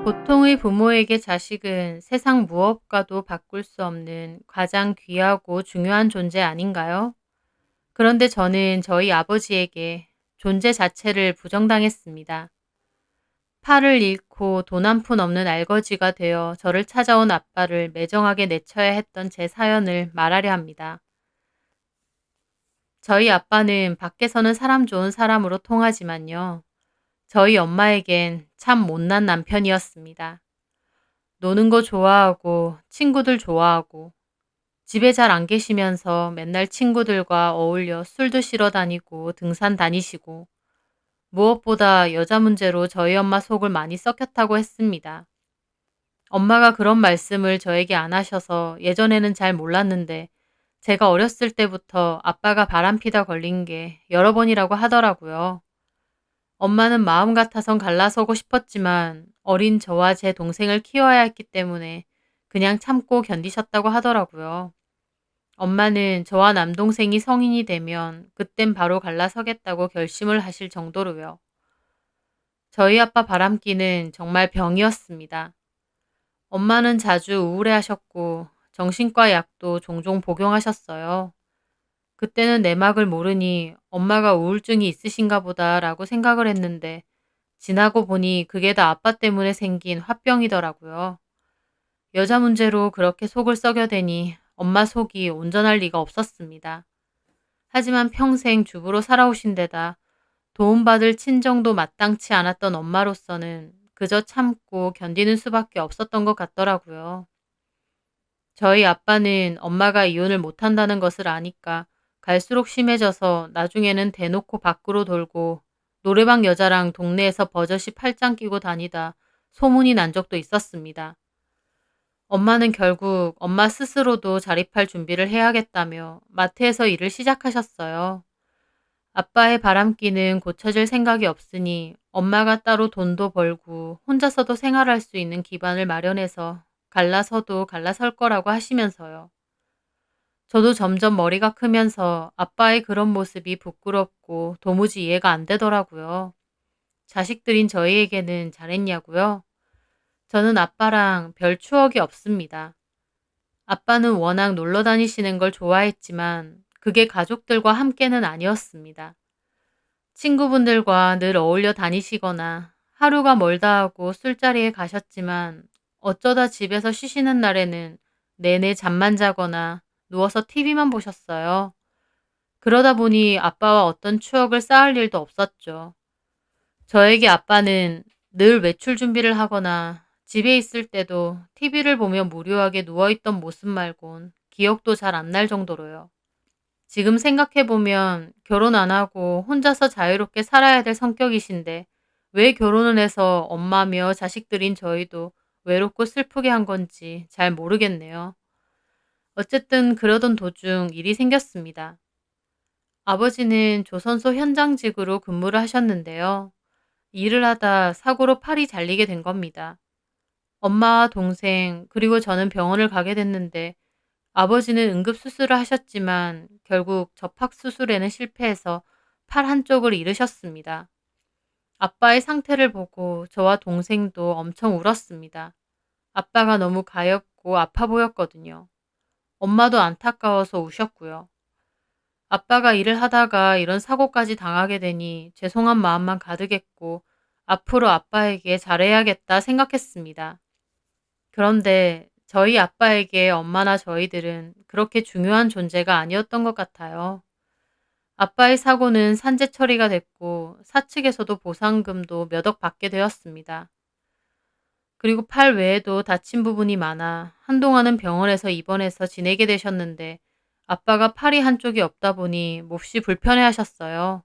보통의 부모에게 자식은 세상 무엇과도 바꿀 수 없는 가장 귀하고 중요한 존재 아닌가요? 그런데 저는 저희 아버지에게 존재 자체를 부정당했습니다. 팔을 잃고 돈 한 푼 없는 알거지가 되어 저를 찾아온 아빠를 매정하게 내쳐야 했던 제 사연을 말하려 합니다. 저희 아빠는 밖에서는 사람 좋은 사람으로 통하지만요. 저희 엄마에겐 참 못난 남편이었습니다. 노는 거 좋아하고 친구들 좋아하고 집에 잘 안 계시면서 맨날 친구들과 어울려 술 드시러 다니고 등산 다니시고 무엇보다 여자 문제로 저희 엄마 속을 많이 썩혔다고 했습니다. 엄마가 그런 말씀을 저에게 안 하셔서 예전에는 잘 몰랐는데 제가 어렸을 때부터 아빠가 바람피다 걸린 게 여러 번이라고 하더라고요. 엄마는 마음 같아선 갈라서고 싶었지만 어린 저와 제 동생을 키워야 했기 때문에 그냥 참고 견디셨다고 하더라고요. 엄마는 저와 남동생이 성인이 되면 그땐 바로 갈라서겠다고 결심을 하실 정도로요. 저희 아빠 바람기는 정말 병이었습니다. 엄마는 자주 우울해하셨고 정신과 약도 종종 복용하셨어요. 그때는 내막을 모르니 엄마가 우울증이 있으신가 보다라고 생각을 했는데 지나고 보니 그게 다 아빠 때문에 생긴 화병이더라고요. 여자 문제로 그렇게 속을 썩여대니 엄마 속이 온전할 리가 없었습니다. 하지만 평생 주부로 살아오신 데다 도움받을 친정도 마땅치 않았던 엄마로서는 그저 참고 견디는 수밖에 없었던 것 같더라고요. 저희 아빠는 엄마가 이혼을 못한다는 것을 아니까 갈수록 심해져서 나중에는 대놓고 밖으로 돌고 노래방 여자랑 동네에서 버젓이 팔짱 끼고 다니다 소문이 난 적도 있었습니다. 엄마는 결국 엄마 스스로도 자립할 준비를 해야겠다며 마트에서 일을 시작하셨어요. 아빠의 바람기는 고쳐질 생각이 없으니 엄마가 따로 돈도 벌고 혼자서도 생활할 수 있는 기반을 마련해서 갈라서도 갈라설 거라고 하시면서요. 저도 점점 머리가 크면서 아빠의 그런 모습이 부끄럽고 도무지 이해가 안 되더라고요. 자식들인 저희에게는 잘했냐고요? 저는 아빠랑 별 추억이 없습니다. 아빠는 워낙 놀러 다니시는 걸 좋아했지만 그게 가족들과 함께는 아니었습니다. 친구분들과 늘 어울려 다니시거나 하루가 멀다 하고 술자리에 가셨지만 어쩌다 집에서 쉬시는 날에는 내내 잠만 자거나 누워서 TV만 보셨어요. 그러다 보니 아빠와 어떤 추억을 쌓을 일도 없었죠. 저에게 아빠는 늘 외출 준비를 하거나 집에 있을 때도 TV를 보며 무료하게 누워있던 모습 말곤 기억도 잘 안 날 정도로요. 지금 생각해보면 결혼 안 하고 혼자서 자유롭게 살아야 될 성격이신데 왜 결혼을 해서 엄마며 자식들인 저희도 외롭고 슬프게 한 건지 잘 모르겠네요. 어쨌든 그러던 도중 일이 생겼습니다. 아버지는 조선소 현장직으로 근무를 하셨는데요. 일을 하다 사고로 팔이 잘리게 된 겁니다. 엄마와 동생 그리고 저는 병원을 가게 됐는데 아버지는 응급수술을 하셨지만 결국 접합수술에는 실패해서 팔 한쪽을 잃으셨습니다. 아빠의 상태를 보고 저와 동생도 엄청 울었습니다. 아빠가 너무 가엾고 아파 보였거든요. 엄마도 안타까워서 우셨고요. 아빠가 일을 하다가 이런 사고까지 당하게 되니 죄송한 마음만 가득했고 앞으로 아빠에게 잘해야겠다 생각했습니다. 그런데 저희 아빠에게 엄마나 저희들은 그렇게 중요한 존재가 아니었던 것 같아요. 아빠의 사고는 산재 처리가 됐고 사측에서도 보상금도 몇 억 받게 되었습니다. 그리고 팔 외에도 다친 부분이 많아 한동안은 병원에서 입원해서 지내게 되셨는데 아빠가 팔이 한쪽이 없다 보니 몹시 불편해하셨어요.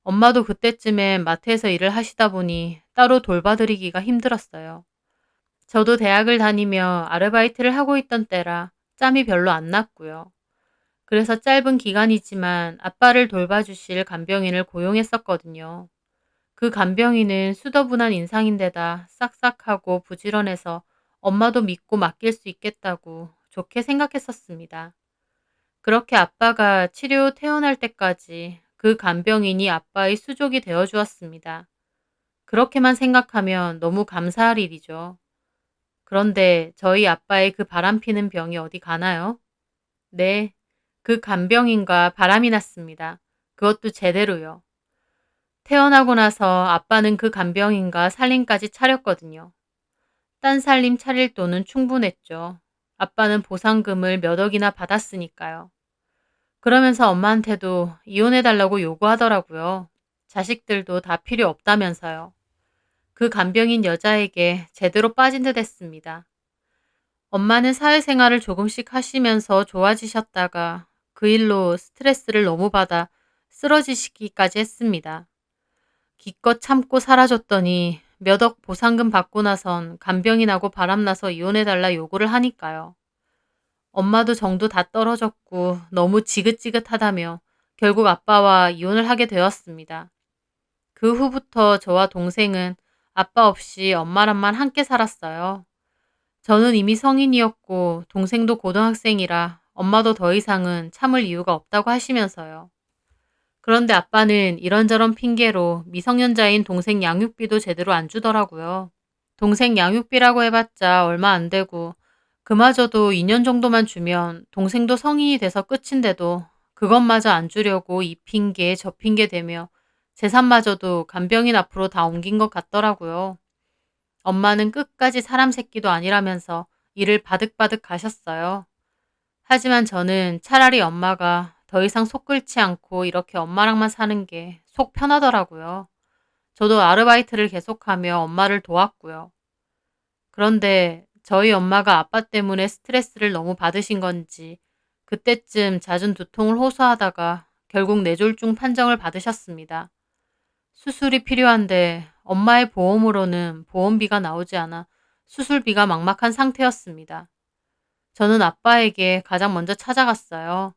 엄마도 그때쯤엔 마트에서 일을 하시다 보니 따로 돌봐드리기가 힘들었어요. 저도 대학을 다니며 아르바이트를 하고 있던 때라 짬이 별로 안 났고요. 그래서 짧은 기간이지만 아빠를 돌봐주실 간병인을 고용했었거든요. 그 간병인은 수더분한 인상인데다 싹싹하고 부지런해서 엄마도 믿고 맡길 수 있겠다고 좋게 생각했었습니다. 그렇게 아빠가 치료 후 퇴원할 때까지 그 간병인이 아빠의 수족이 되어 주었습니다. 그렇게만 생각하면 너무 감사할 일이죠. 그런데 저희 아빠의 그 바람피는 병이 어디 가나요? 네, 그 간병인과 바람이 났습니다. 그것도 제대로요. 태어나고 나서 아빠는 그 간병인과 살림까지 차렸거든요. 딴 살림 차릴 돈은 충분했죠. 아빠는 보상금을 몇 억이나 받았으니까요. 그러면서 엄마한테도 이혼해달라고 요구하더라고요. 자식들도 다 필요 없다면서요. 그 간병인 여자에게 제대로 빠진 듯 했습니다. 엄마는 사회생활을 조금씩 하시면서 좋아지셨다가 그 일로 스트레스를 너무 받아 쓰러지시기까지 했습니다. 기껏 참고 사라졌더니 몇 억 보상금 받고 나선 간병인하고 바람나서 이혼해달라 요구를 하니까요. 엄마도 정도 다 떨어졌고 너무 지긋지긋하다며 결국 아빠와 이혼을 하게 되었습니다. 그 후부터 저와 동생은 아빠 없이 엄마랑만 함께 살았어요. 저는 이미 성인이었고 동생도 고등학생이라 엄마도 더 이상은 참을 이유가 없다고 하시면서요. 그런데 아빠는 이런저런 핑계로 미성년자인 동생 양육비도 제대로 안 주더라고요. 동생 양육비라고 해봤자 얼마 안 되고 그마저도 2년 정도만 주면 동생도 성인이 돼서 끝인데도 그것마저 안 주려고 이 핑계 저 핑계 대며 재산마저도 간병인 앞으로 다 옮긴 것 같더라고요. 엄마는 끝까지 사람 새끼도 아니라면서 일을 바득바득 가셨어요. 하지만 저는 차라리 엄마가 더 이상 속 끓지 않고 이렇게 엄마랑만 사는 게 속 편하더라고요. 저도 아르바이트를 계속하며 엄마를 도왔고요. 그런데 저희 엄마가 아빠 때문에 스트레스를 너무 받으신 건지 그때쯤 잦은 두통을 호소하다가 결국 뇌졸중 판정을 받으셨습니다. 수술이 필요한데 엄마의 보험으로는 보험비가 나오지 않아 수술비가 막막한 상태였습니다. 저는 아빠에게 가장 먼저 찾아갔어요.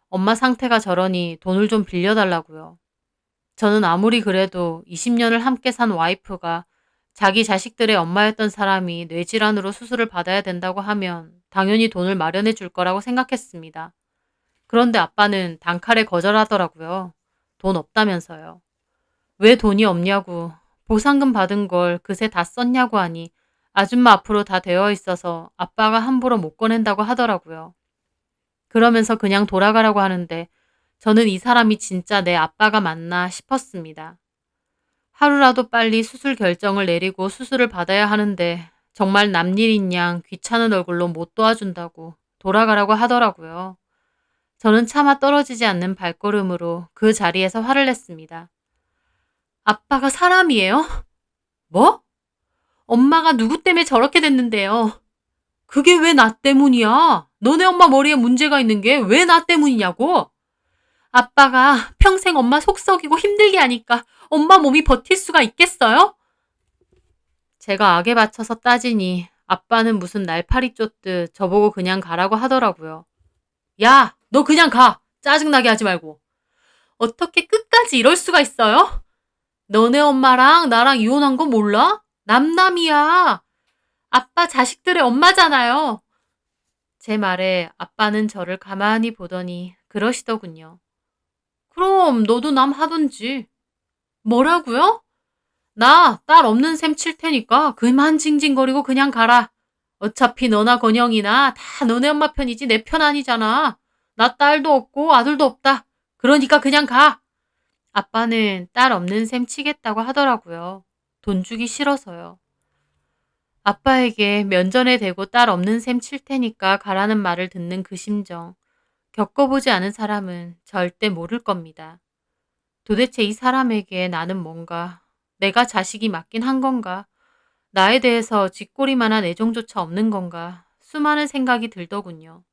엄마 상태가 저러니 돈을 좀 빌려달라고요. 저는 아무리 그래도 20년을 함께 산 와이프가 자기 자식들의 엄마였던 사람이 뇌질환으로 수술을 받아야 된다고 하면 당연히 돈을 마련해 줄 거라고 생각했습니다. 그런데 아빠는 단칼에 거절하더라고요. 돈 없다면서요. 왜 돈이 없냐고, 보상금 받은 걸 그새 다 썼냐고 하니 아줌마 앞으로 다 되어 있어서 아빠가 함부로 못 꺼낸다고 하더라고요. 그러면서 그냥 돌아가라고 하는데 저는 이 사람이 진짜 내 아빠가 맞나 싶었습니다. 하루라도 빨리 수술 결정을 내리고 수술을 받아야 하는데 정말 남일인 양 귀찮은 얼굴로 못 도와준다고 돌아가라고 하더라고요. 저는 차마 떨어지지 않는 발걸음으로 그 자리에서 화를 냈습니다. 아빠가 사람이에요? 뭐? 엄마가 누구 때문에 저렇게 됐는데요? 그게 왜 나 때문이야? 너네 엄마 머리에 문제가 있는 게 왜 나 때문이냐고? 아빠가 평생 엄마 속 썩이고 힘들게 하니까 엄마 몸이 버틸 수가 있겠어요? 제가 악에 받쳐서 따지니 아빠는 무슨 날파리 쫓듯 저보고 그냥 가라고 하더라고요. 야, 너 그냥 가! 짜증나게 하지 말고. 어떻게 끝까지 이럴 수가 있어요? 너네 엄마랑 나랑 이혼한 거 몰라? 남남이야. 아빠 자식들의 엄마잖아요. 제 말에 아빠는 저를 가만히 보더니 그러시더군요. 그럼 너도 남 하던지. 뭐라고요? 나 딸 없는 셈 칠 테니까 그만 징징거리고 그냥 가라. 어차피 너나 건영이나 다 너네 엄마 편이지 내 편 아니잖아. 나 딸도 없고 아들도 없다. 그러니까 그냥 가. 아빠는 딸 없는 셈 치겠다고 하더라고요. 돈 주기 싫어서요. 아빠에게 면전에 대고 딸 없는 셈 칠 테니까 가라는 말을 듣는 그 심정. 겪어보지 않은 사람은 절대 모를 겁니다. 도대체 이 사람에게 나는 뭔가, 내가 자식이 맞긴 한 건가, 나에 대해서 쥐꼬리만한 애정조차 없는 건가, 수많은 생각이 들더군요.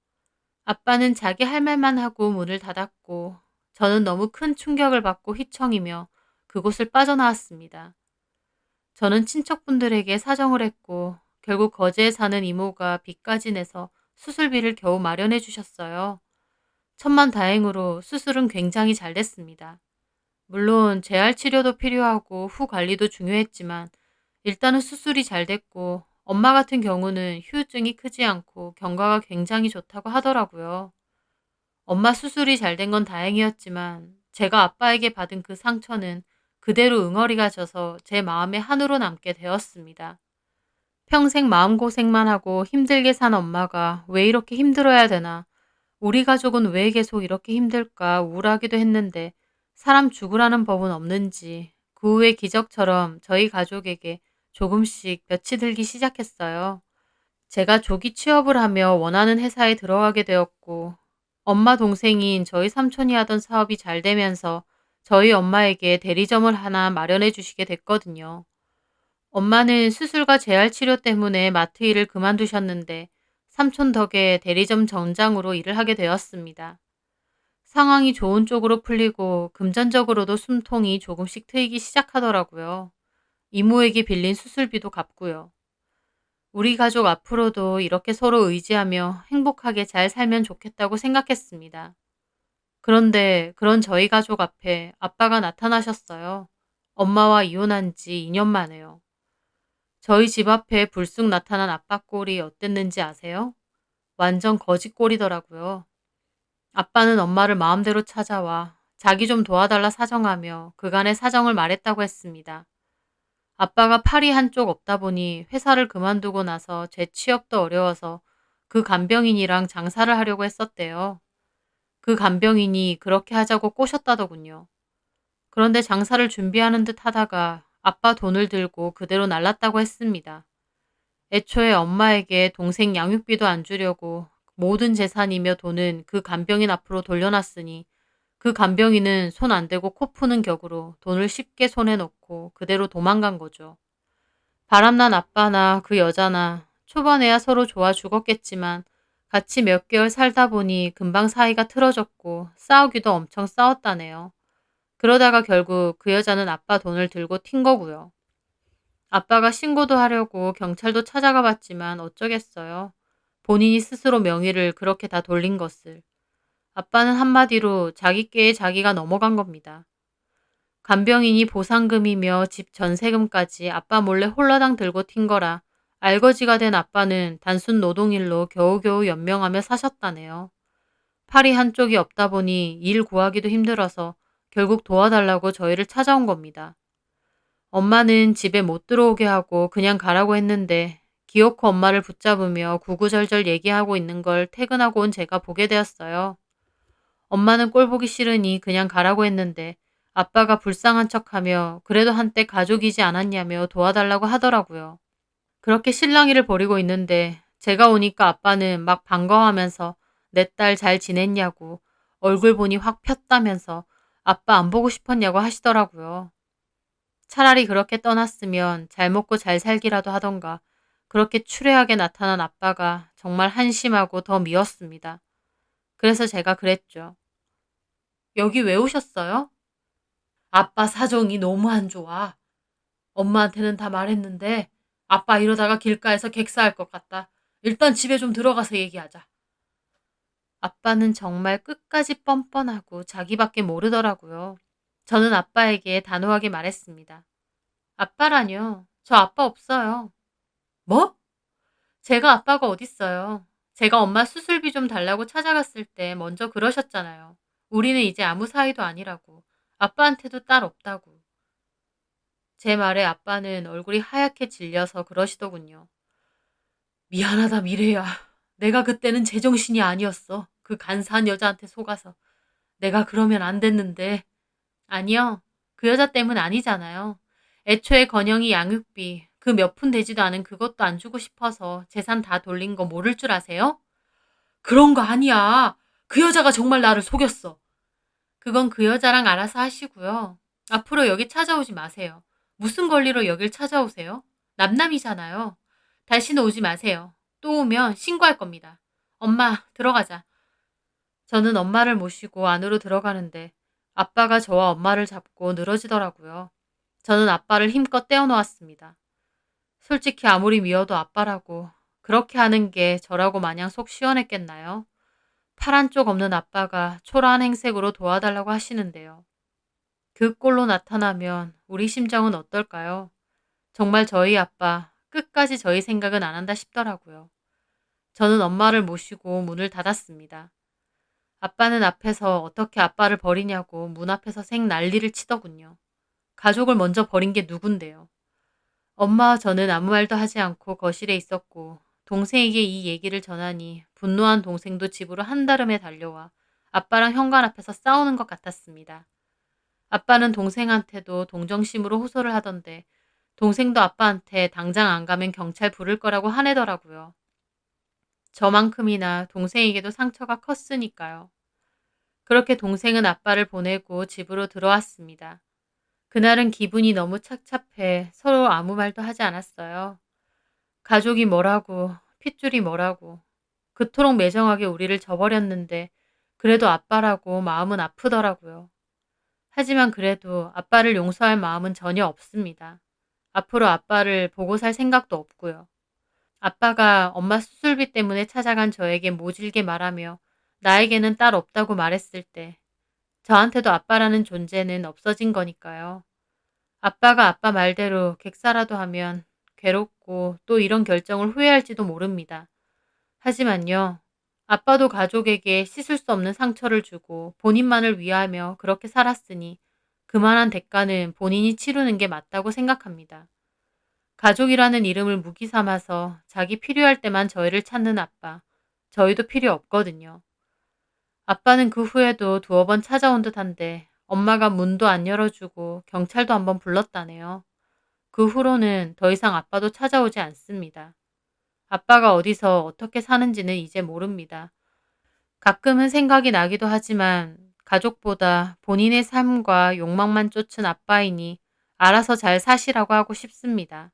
아빠는 자기 할 말만 하고 문을 닫았고, 저는 너무 큰 충격을 받고 휘청이며 그곳을 빠져나왔습니다. 저는 친척분들에게 사정을 했고, 결국 거제에 사는 이모가 빚까지 내서 수술비를 겨우 마련해 주셨어요. 천만다행으로 수술은 굉장히 잘 됐습니다. 물론 재활 치료도 필요하고 후 관리도 중요했지만 일단은 수술이 잘 됐고 엄마 같은 경우는 후유증이 크지 않고 경과가 굉장히 좋다고 하더라고요. 엄마 수술이 잘 된 건 다행이었지만 제가 아빠에게 받은 그 상처는 그대로 응어리가 져서 제 마음에 한으로 남게 되었습니다. 평생 마음고생만 하고 힘들게 산 엄마가 왜 이렇게 힘들어야 되나, 우리 가족은 왜 계속 이렇게 힘들까 우울하기도 했는데 사람 죽으라는 법은 없는지 그 후에 기적처럼 저희 가족에게 조금씩 볕이 들기 시작했어요. 제가 조기 취업을 하며 원하는 회사에 들어가게 되었고, 엄마 동생인 저희 삼촌이 하던 사업이 잘 되면서 저희 엄마에게 대리점을 하나 마련해 주시게 됐거든요. 엄마는 수술과 재활 치료 때문에 마트 일을 그만두셨는데 삼촌 덕에 대리점 점장으로 일을 하게 되었습니다. 상황이 좋은 쪽으로 풀리고 금전적으로도 숨통이 조금씩 트이기 시작하더라고요. 이모에게 빌린 수술비도 갚고요. 우리 가족 앞으로도 이렇게 서로 의지하며 행복하게 잘 살면 좋겠다고 생각했습니다. 그런데 그런 저희 가족 앞에 아빠가 나타나셨어요. 엄마와 이혼한 지 2년 만에요. 저희 집 앞에 불쑥 나타난 아빠 꼴이 어땠는지 아세요? 완전 거지 꼴이더라고요. 아빠는 엄마를 마음대로 찾아와 자기 좀 도와달라 사정하며 그간의 사정을 말했다고 했습니다. 아빠가 팔이 한쪽 없다 보니 회사를 그만두고 나서 재취업도 어려워서 그 간병인이랑 장사를 하려고 했었대요. 그 간병인이 그렇게 하자고 꼬셨다더군요. 그런데 장사를 준비하는 듯 하다가 아빠 돈을 들고 그대로 날랐다고 했습니다. 애초에 엄마에게 동생 양육비도 안 주려고 모든 재산이며 돈은 그 간병인 앞으로 돌려놨으니 그 간병인은 손 안 대고 코 푸는 격으로 돈을 쉽게 손에 넣고 그대로 도망간 거죠. 바람난 아빠나 그 여자나 초반에야 서로 좋아 죽었겠지만 같이 몇 개월 살다 보니 금방 사이가 틀어졌고 싸우기도 엄청 싸웠다네요. 그러다가 결국 그 여자는 아빠 돈을 들고 튄 거고요. 아빠가 신고도 하려고 경찰도 찾아가 봤지만 어쩌겠어요. 본인이 스스로 명의를 그렇게 다 돌린 것을. 아빠는 한마디로 자기께에 자기가 넘어간 겁니다. 간병인이 보상금이며 집 전세금까지 아빠 몰래 홀라당 들고 튄 거라 알거지가 된 아빠는 단순 노동일로 겨우겨우 연명하며 사셨다네요. 팔이 한쪽이 없다 보니 일 구하기도 힘들어서 결국 도와달라고 저희를 찾아온 겁니다. 엄마는 집에 못 들어오게 하고 그냥 가라고 했는데 기어코 엄마를 붙잡으며 구구절절 얘기하고 있는 걸 퇴근하고 온 제가 보게 되었어요. 엄마는 꼴 보기 싫으니 그냥 가라고 했는데 아빠가 불쌍한 척하며 그래도 한때 가족이지 않았냐며 도와달라고 하더라고요. 그렇게 실랑이를 벌이고 있는데 제가 오니까 아빠는 막 반가워하면서 내 딸 잘 지냈냐고 얼굴 보니 확 폈다면서 아빠 안 보고 싶었냐고 하시더라고요. 차라리 그렇게 떠났으면 잘 먹고 잘 살기라도 하던가 그렇게 추레하게 나타난 아빠가 정말 한심하고 더 미웠습니다. 그래서 제가 그랬죠. 여기 왜 오셨어요? 아빠 사정이 너무 안 좋아. 엄마한테는 다 말했는데 아빠 이러다가 길가에서 객사할 것 같다. 일단 집에 좀 들어가서 얘기하자. 아빠는 정말 끝까지 뻔뻔하고 자기밖에 모르더라고요. 저는 아빠에게 단호하게 말했습니다. 아빠라뇨. 저 아빠 없어요. 뭐? 제가 아빠가 어딨어요. 제가 엄마 수술비 좀 달라고 찾아갔을 때 먼저 그러셨잖아요. 우리는 이제 아무 사이도 아니라고. 아빠한테도 딸 없다고. 제 말에 아빠는 얼굴이 하얗게 질려서 그러시더군요. 미안하다 미래야. 내가 그때는 제정신이 아니었어. 그 간사한 여자한테 속아서. 내가 그러면 안 됐는데. 아니요. 그 여자 때문 아니잖아요. 애초에 건영이 양육비 그 몇 푼 되지도 않은 그것도 안 주고 싶어서 재산 다 돌린 거 모를 줄 아세요? 그런 거 아니야. 그 여자가 정말 나를 속였어. 그건 그 여자랑 알아서 하시고요. 앞으로 여기 찾아오지 마세요. 무슨 권리로 여길 찾아오세요? 남남이잖아요. 다시는 오지 마세요. 또 오면 신고할 겁니다. 엄마, 들어가자. 저는 엄마를 모시고 안으로 들어가는데 아빠가 저와 엄마를 잡고 늘어지더라고요. 저는 아빠를 힘껏 떼어놓았습니다. 솔직히 아무리 미워도 아빠라고 그렇게 하는 게 저라고 마냥 속 시원했겠나요? 팔 한쪽 없는 아빠가 초라한 행색으로 도와달라고 하시는데요. 그 꼴로 나타나면 우리 심정은 어떨까요? 정말 저희 아빠 끝까지 저희 생각은 안 한다 싶더라고요. 저는 엄마를 모시고 문을 닫았습니다. 아빠는 앞에서 어떻게 아빠를 버리냐고 문 앞에서 생 난리를 치더군요. 가족을 먼저 버린 게 누군데요. 엄마와 저는 아무 말도 하지 않고 거실에 있었고 동생에게 이 얘기를 전하니 분노한 동생도 집으로 한달음에 달려와 아빠랑 현관 앞에서 싸우는 것 같았습니다. 아빠는 동생한테도 동정심으로 호소를 하던데 동생도 아빠한테 당장 안 가면 경찰 부를 거라고 화내더라고요. 저만큼이나 동생에게도 상처가 컸으니까요. 그렇게 동생은 아빠를 보내고 집으로 들어왔습니다. 그날은 기분이 너무 착잡해 서로 아무 말도 하지 않았어요. 가족이 뭐라고, 핏줄이 뭐라고, 그토록 매정하게 우리를 저버렸는데 그래도 아빠라고 마음은 아프더라고요. 하지만 그래도 아빠를 용서할 마음은 전혀 없습니다. 앞으로 아빠를 보고 살 생각도 없고요. 아빠가 엄마 수술비 때문에 찾아간 저에게 모질게 말하며 나에게는 딸 없다고 말했을 때 저한테도 아빠라는 존재는 없어진 거니까요. 아빠가 아빠 말대로 객사라도 하면 괴롭고 또 이런 결정을 후회할지도 모릅니다. 하지만요. 아빠도 가족에게 씻을 수 없는 상처를 주고 본인만을 위하며 그렇게 살았으니 그만한 대가는 본인이 치르는 게 맞다고 생각합니다. 가족이라는 이름을 무기 삼아서 자기 필요할 때만 저희를 찾는 아빠. 저희도 필요 없거든요. 아빠는 그 후에도 두어 번 찾아온 듯한데 엄마가 문도 안 열어주고 경찰도 한번 불렀다네요. 그 후로는 더 이상 아빠도 찾아오지 않습니다. 아빠가 어디서 어떻게 사는지는 이제 모릅니다. 가끔은 생각이 나기도 하지만 가족보다 본인의 삶과 욕망만 쫓은 아빠이니 알아서 잘 사시라고 하고 싶습니다.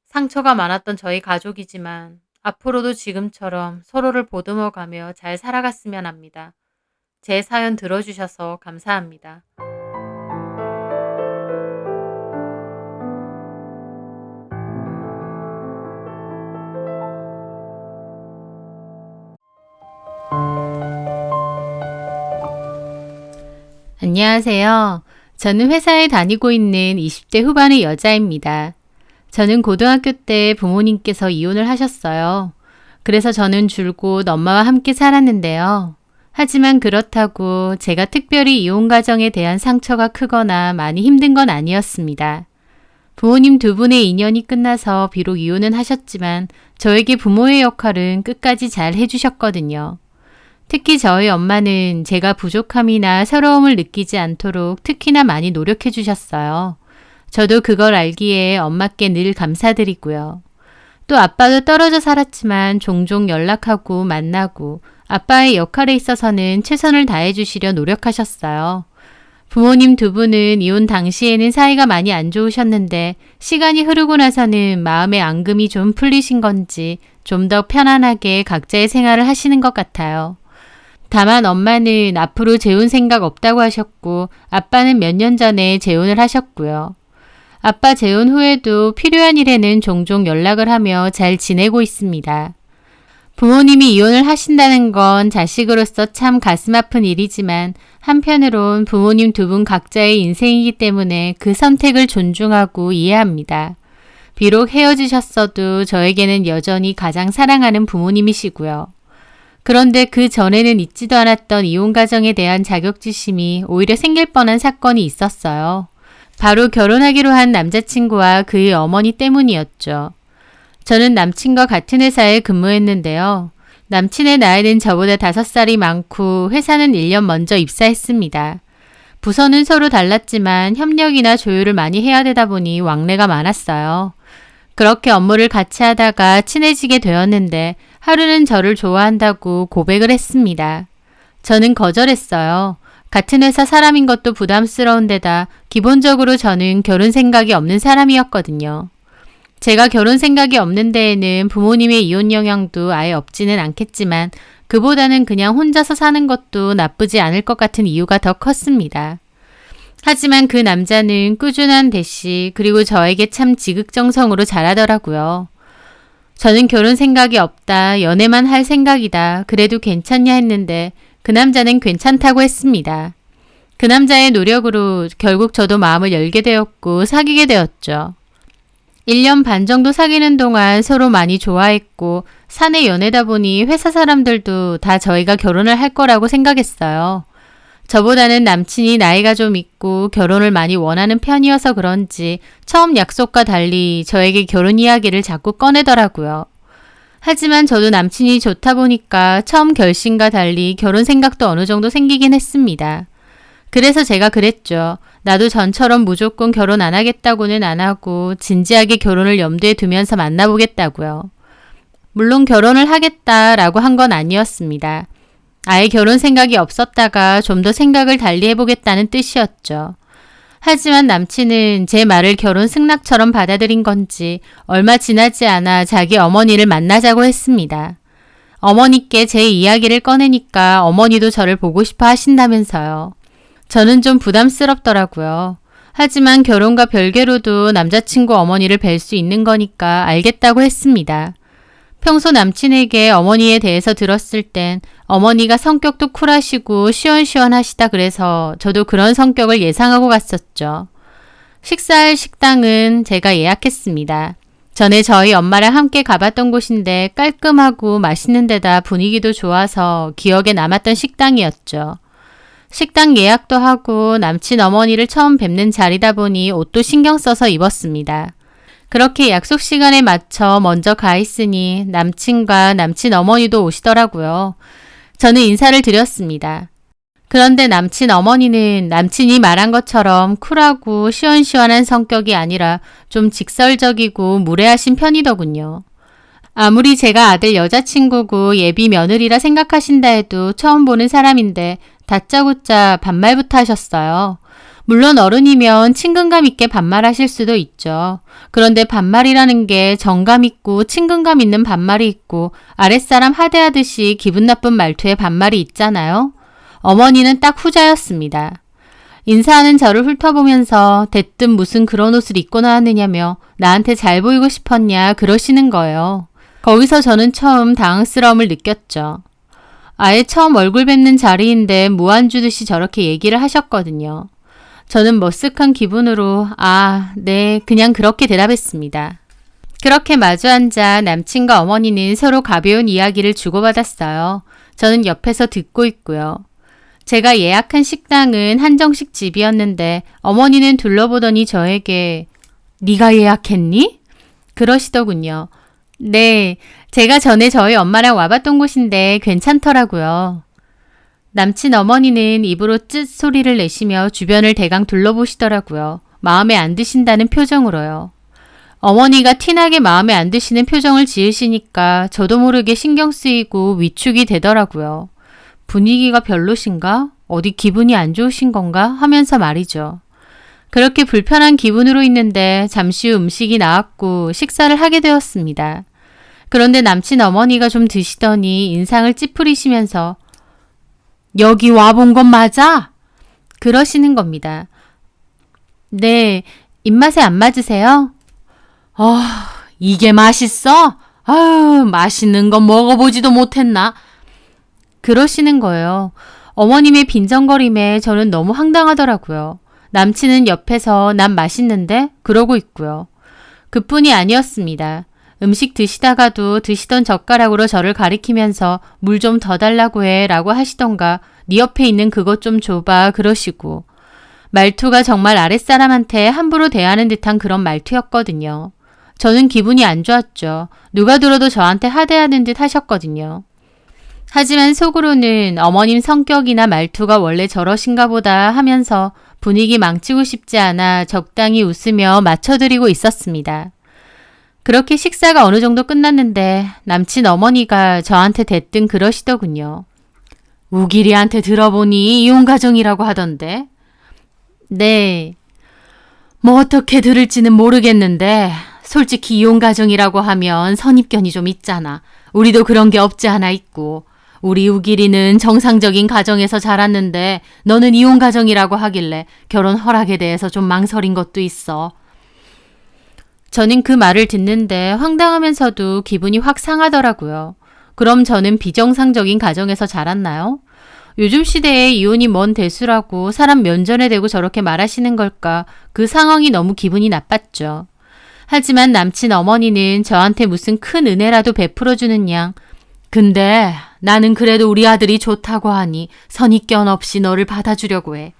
상처가 많았던 저희 가족이지만 앞으로도 지금처럼 서로를 보듬어가며 잘 살아갔으면 합니다. 제 사연 들어주셔서 감사합니다. 안녕하세요. 저는 회사에 다니고 있는 20대 후반의 여자입니다. 저는 고등학교 때 부모님께서 이혼을 하셨어요. 그래서 저는 줄곧 엄마와 함께 살았는데요. 하지만 그렇다고 제가 특별히 이혼 가정에 대한 상처가 크거나 많이 힘든 건 아니었습니다. 부모님 두 분의 인연이 끝나서 비록 이혼은 하셨지만 저에게 부모의 역할은 끝까지 잘 해주셨거든요. 특히 저희 엄마는 제가 부족함이나 서러움을 느끼지 않도록 특히나 많이 노력해 주셨어요. 저도 그걸 알기에 엄마께 늘 감사드리고요. 또 아빠도 떨어져 살았지만 종종 연락하고 만나고 아빠의 역할에 있어서는 최선을 다해 주시려 노력하셨어요. 부모님 두 분은 이혼 당시에는 사이가 많이 안 좋으셨는데 시간이 흐르고 나서는 마음의 앙금이 좀 풀리신 건지 좀 더 편안하게 각자의 생활을 하시는 것 같아요. 다만 엄마는 앞으로 재혼 생각 없다고 하셨고 아빠는 몇 년 전에 재혼을 하셨고요. 아빠 재혼 후에도 필요한 일에는 종종 연락을 하며 잘 지내고 있습니다. 부모님이 이혼을 하신다는 건 자식으로서 참 가슴 아픈 일이지만 한편으론 부모님 두 분 각자의 인생이기 때문에 그 선택을 존중하고 이해합니다. 비록 헤어지셨어도 저에게는 여전히 가장 사랑하는 부모님이시고요. 그런데 그 전에는 있지도 않았던 이혼 가정에 대한 자격지심이 오히려 생길 뻔한 사건이 있었어요. 바로 결혼하기로 한 남자친구와 그의 어머니 때문이었죠. 저는 남친과 같은 회사에 근무했는데요. 남친의 나이는 저보다 5살이 많고 회사는 1년 먼저 입사했습니다. 부서는 서로 달랐지만 협력이나 조율을 많이 해야 되다 보니 왕래가 많았어요. 그렇게 업무를 같이 하다가 친해지게 되었는데 하루는 저를 좋아한다고 고백을 했습니다. 저는 거절했어요. 같은 회사 사람인 것도 부담스러운 데다 기본적으로 저는 결혼 생각이 없는 사람이었거든요. 제가 결혼 생각이 없는 데에는 부모님의 이혼 영향도 아예 없지는 않겠지만 그보다는 그냥 혼자서 사는 것도 나쁘지 않을 것 같은 이유가 더 컸습니다. 하지만 그 남자는 꾸준한 대시 그리고 저에게 참 지극정성으로 잘하더라고요. 저는 결혼 생각이 없다, 연애만 할 생각이다, 그래도 괜찮냐 했는데 그 남자는 괜찮다고 했습니다. 그 남자의 노력으로 결국 저도 마음을 열게 되었고 사귀게 되었죠. 1년 반 정도 사귀는 동안 서로 많이 좋아했고 사내 연애다 보니 회사 사람들도 다 저희가 결혼을 할 거라고 생각했어요. 저보다는 남친이 나이가 좀 있고 결혼을 많이 원하는 편이어서 그런지 처음 약속과 달리 저에게 결혼 이야기를 자꾸 꺼내더라고요. 하지만 저도 남친이 좋다 보니까 처음 결심과 달리 결혼 생각도 어느 정도 생기긴 했습니다. 그래서 제가 그랬죠. 나도 전처럼 무조건 결혼 안 하겠다고는 안 하고 진지하게 결혼을 염두에 두면서 만나보겠다고요. 물론 결혼을 하겠다라고 한 건 아니었습니다. 아예 결혼 생각이 없었다가 좀 더 생각을 달리 해보겠다는 뜻이었죠. 하지만 남친은 제 말을 결혼 승낙처럼 받아들인 건지 얼마 지나지 않아 자기 어머니를 만나자고 했습니다. 어머니께 제 이야기를 꺼내니까 어머니도 저를 보고 싶어 하신다면서요. 저는 좀 부담스럽더라고요. 하지만 결혼과 별개로도 남자친구 어머니를 뵐 수 있는 거니까 알겠다고 했습니다. 평소 남친에게 어머니에 대해서 들었을 땐 어머니가 성격도 쿨하시고 시원시원하시다 그래서 저도 그런 성격을 예상하고 갔었죠. 식사할 식당은 제가 예약했습니다. 전에 저희 엄마랑 함께 가봤던 곳인데 깔끔하고 맛있는 데다 분위기도 좋아서 기억에 남았던 식당이었죠. 식당 예약도 하고 남친 어머니를 처음 뵙는 자리다 보니 옷도 신경 써서 입었습니다. 그렇게 약속 시간에 맞춰 먼저 가 있으니 남친과 남친 어머니도 오시더라고요. 저는 인사를 드렸습니다. 그런데 남친 어머니는 남친이 말한 것처럼 쿨하고 시원시원한 성격이 아니라 좀 직설적이고 무례하신 편이더군요. 아무리 제가 아들 여자친구고 예비 며느리라 생각하신다 해도 처음 보는 사람인데 다짜고짜 반말부터 하셨어요. 물론 어른이면 친근감 있게 반말하실 수도 있죠. 그런데 반말이라는 게 정감 있고 친근감 있는 반말이 있고 아랫사람 하대하듯이 기분 나쁜 말투의 반말이 있잖아요. 어머니는 딱 후자였습니다. 인사하는 저를 훑어보면서 대뜸 무슨 그런 옷을 입고 나왔느냐며 나한테 잘 보이고 싶었냐 그러시는 거예요. 거기서 저는 처음 당황스러움을 느꼈죠. 아예 처음 얼굴 뵙는 자리인데 무안 주듯이 저렇게 얘기를 하셨거든요. 저는 머쓱한 기분으로 네, 그냥 그렇게 대답했습니다. 그렇게 마주 앉아 남친과 어머니는 서로 가벼운 이야기를 주고받았어요. 저는 옆에서 듣고 있고요. 제가 예약한 식당은 한정식 집이었는데 어머니는 둘러보더니 저에게 네가 예약했니? 그러시더군요. 네, 제가 전에 저희 엄마랑 와봤던 곳인데 괜찮더라고요. 남친 어머니는 입으로 쯧 소리를 내시며 주변을 대강 둘러보시더라고요. 마음에 안 드신다는 표정으로요. 어머니가 티나게 마음에 안 드시는 표정을 지으시니까 저도 모르게 신경 쓰이고 위축이 되더라고요. 분위기가 별로신가? 어디 기분이 안 좋으신 건가? 하면서 말이죠. 그렇게 불편한 기분으로 있는데 잠시 후 음식이 나왔고 식사를 하게 되었습니다. 그런데 남친 어머니가 좀 드시더니 인상을 찌푸리시면서 여기 와본 건 맞아? 그러시는 겁니다. 네, 입맛에 안 맞으세요? 이게 맛있어? 아유, 맛있는 건 먹어보지도 못했나? 그러시는 거예요. 어머님의 빈정거림에 저는 너무 황당하더라고요. 남친은 옆에서 난 맛있는데? 그러고 있고요. 그뿐이 아니었습니다. 음식 드시다가도 드시던 젓가락으로 저를 가리키면서 물 좀 더 달라고 해 라고 하시던가 네 옆에 있는 그것 좀 줘봐 그러시고 말투가 정말 아랫사람한테 함부로 대하는 듯한 그런 말투였거든요. 저는 기분이 안 좋았죠. 누가 들어도 저한테 하대하는 듯 하셨거든요. 하지만 속으로는 어머님 성격이나 말투가 원래 저러신가 보다 하면서 분위기 망치고 싶지 않아 적당히 웃으며 맞춰드리고 있었습니다. 그렇게 식사가 어느 정도 끝났는데 남친 어머니가 저한테 대뜸 그러시더군요. 우길이한테 들어보니 이혼가정이라고 하던데. 네. 뭐 어떻게 들을지는 모르겠는데 솔직히 이혼가정이라고 하면 선입견이 좀 있잖아. 우리도 그런 게 없지 않아 있고. 우리 우길이는 정상적인 가정에서 자랐는데 너는 이혼가정이라고 하길래 결혼 허락에 대해서 좀 망설인 것도 있어. 저는 그 말을 듣는데 황당하면서도 기분이 확 상하더라고요. 그럼 저는 비정상적인 가정에서 자랐나요? 요즘 시대에 이혼이 뭔 대수라고 사람 면전에 대고 저렇게 말하시는 걸까? 그 상황이 너무 기분이 나빴죠. 하지만 남친 어머니는 저한테 무슨 큰 은혜라도 베풀어주는 양 근데 나는 그래도 우리 아들이 좋다고 하니 선입견 없이 너를 받아주려고 해.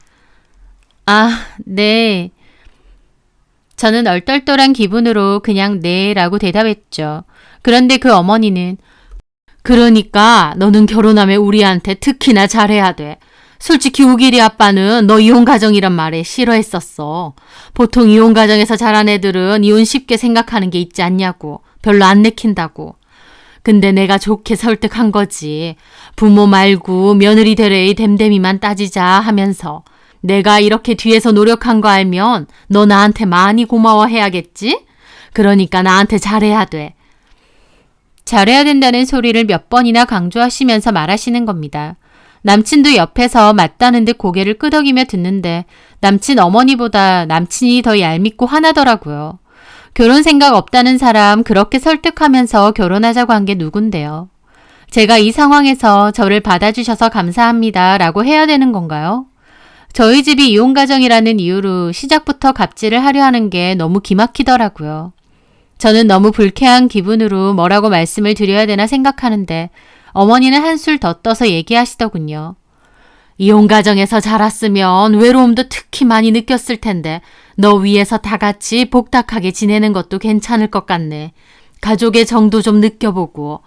아, 네. 저는 얼떨떨한 기분으로 그냥 네라고 대답했죠. 그런데 그 어머니는 그러니까 너는 결혼하면 우리한테 특히나 잘해야 돼. 솔직히 우길이 아빠는 너 이혼 가정이란 말에 싫어했었어. 보통 이혼 가정에서 자란 애들은 이혼 쉽게 생각하는 게 있지 않냐고. 별로 안 내킨다고. 근데 내가 좋게 설득한 거지. 부모 말고 며느리 되레의 댐댐이만 따지자 하면서. 내가 이렇게 뒤에서 노력한 거 알면 너 나한테 많이 고마워해야겠지? 그러니까 나한테 잘해야 돼. 잘해야 된다는 소리를 몇 번이나 강조하시면서 말하시는 겁니다. 남친도 옆에서 맞다는 듯 고개를 끄덕이며 듣는데 남친 어머니보다 남친이 더 얄밉고 화나더라고요. 결혼 생각 없다는 사람 그렇게 설득하면서 결혼하자고 한 게 누군데요. 제가 이 상황에서 저를 받아주셔서 감사합니다 라고 해야 되는 건가요? 저희 집이 이혼 가정이라는 이유로 시작부터 갑질을 하려 하는 게 너무 기막히더라고요. 저는 너무 불쾌한 기분으로 뭐라고 말씀을 드려야 되나 생각하는데 어머니는 한술 더 떠서 얘기하시더군요. 이혼 가정에서 자랐으면 외로움도 특히 많이 느꼈을 텐데 너 위에서 다 같이 복닥하게 지내는 것도 괜찮을 것 같네. 가족의 정도 좀 느껴보고.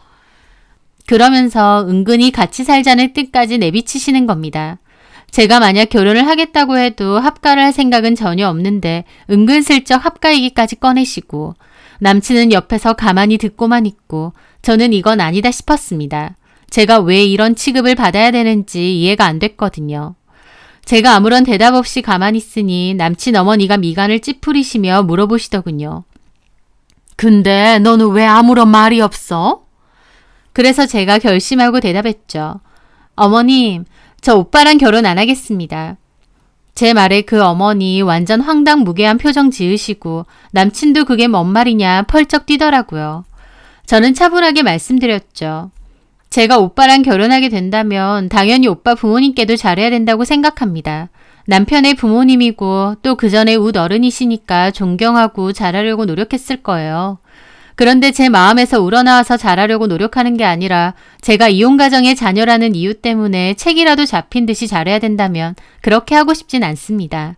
그러면서 은근히 같이 살자는 뜻까지 내비치시는 겁니다. 제가 만약 결혼을 하겠다고 해도 합가를 할 생각은 전혀 없는데 은근슬쩍 합가 얘기까지 꺼내시고 남친은 옆에서 가만히 듣고만 있고 저는 이건 아니다 싶었습니다. 제가 왜 이런 취급을 받아야 되는지 이해가 안 됐거든요. 제가 아무런 대답 없이 가만히 있으니 남친 어머니가 미간을 찌푸리시며 물어보시더군요. 근데 너는 왜 아무런 말이 없어? 그래서 제가 결심하고 대답했죠. 어머님, 저 오빠랑 결혼 안 하겠습니다. 제 말에 그 어머니 완전 황당무계한 표정 지으시고 남친도 그게 뭔 말이냐 펄쩍 뛰더라고요. 저는 차분하게 말씀드렸죠. 제가 오빠랑 결혼하게 된다면 당연히 오빠 부모님께도 잘해야 된다고 생각합니다. 남편의 부모님이고 또 그 전에 웃 어른이시니까 존경하고 잘하려고 노력했을 거예요. 그런데 제 마음에서 우러나와서 잘하려고 노력하는 게 아니라 제가 이혼 가정의 자녀라는 이유 때문에 책이라도 잡힌 듯이 잘해야 된다면 그렇게 하고 싶진 않습니다.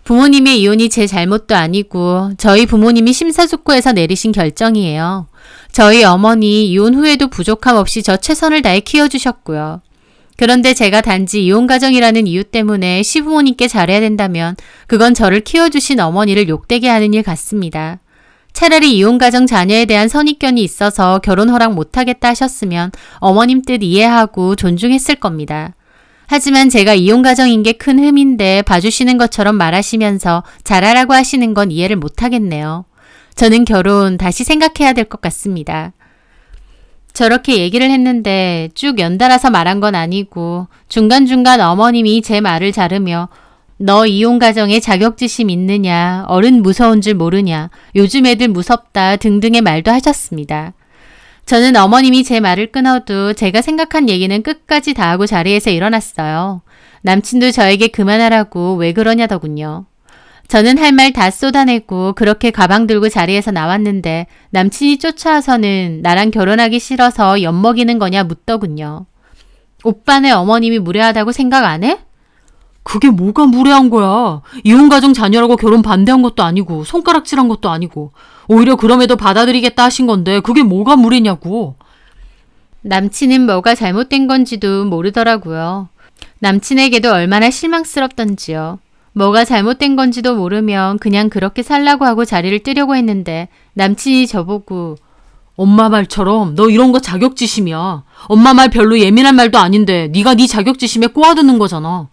부모님의 이혼이 제 잘못도 아니고 저희 부모님이 심사숙고해서 내리신 결정이에요. 저희 어머니 이혼 후에도 부족함 없이 저 최선을 다해 키워주셨고요. 그런데 제가 단지 이혼 가정이라는 이유 때문에 시부모님께 잘해야 된다면 그건 저를 키워주신 어머니를 욕되게 하는 일 같습니다. 차라리 이혼 가정 자녀에 대한 선입견이 있어서 결혼 허락 못하겠다 하셨으면 어머님 뜻 이해하고 존중했을 겁니다. 하지만 제가 이혼 가정인 게 큰 흠인데 봐주시는 것처럼 말하시면서 잘하라고 하시는 건 이해를 못하겠네요. 저는 결혼 다시 생각해야 될 것 같습니다. 저렇게 얘기를 했는데 쭉 연달아서 말한 건 아니고 중간중간 어머님이 제 말을 자르며 너 이혼 가정에 자격지심 있느냐, 어른 무서운 줄 모르냐, 요즘 애들 무섭다 등등의 말도 하셨습니다. 저는 어머님이 제 말을 끊어도 제가 생각한 얘기는 끝까지 다 하고 자리에서 일어났어요. 남친도 저에게 그만하라고 왜 그러냐더군요. 저는 할 말 다 쏟아내고 그렇게 가방 들고 자리에서 나왔는데 남친이 쫓아와서는 나랑 결혼하기 싫어서 엿먹이는 거냐 묻더군요. 오빠네 어머님이 무례하다고 생각 안 해? 그게 뭐가 무례한 거야. 이혼가정 자녀라고 결혼 반대한 것도 아니고 손가락질한 것도 아니고 오히려 그럼에도 받아들이겠다 하신 건데 그게 뭐가 무례냐고. 남친은 뭐가 잘못된 건지도 모르더라고요. 남친에게도 얼마나 실망스럽던지요. 뭐가 잘못된 건지도 모르면 그냥 그렇게 살라고 하고 자리를 뜨려고 했는데 남친이 저보고 엄마 말처럼 너 이런 거 자격지심이야. 엄마 말 별로 예민한 말도 아닌데 네가 네 자격지심에 꼬아드는 거잖아.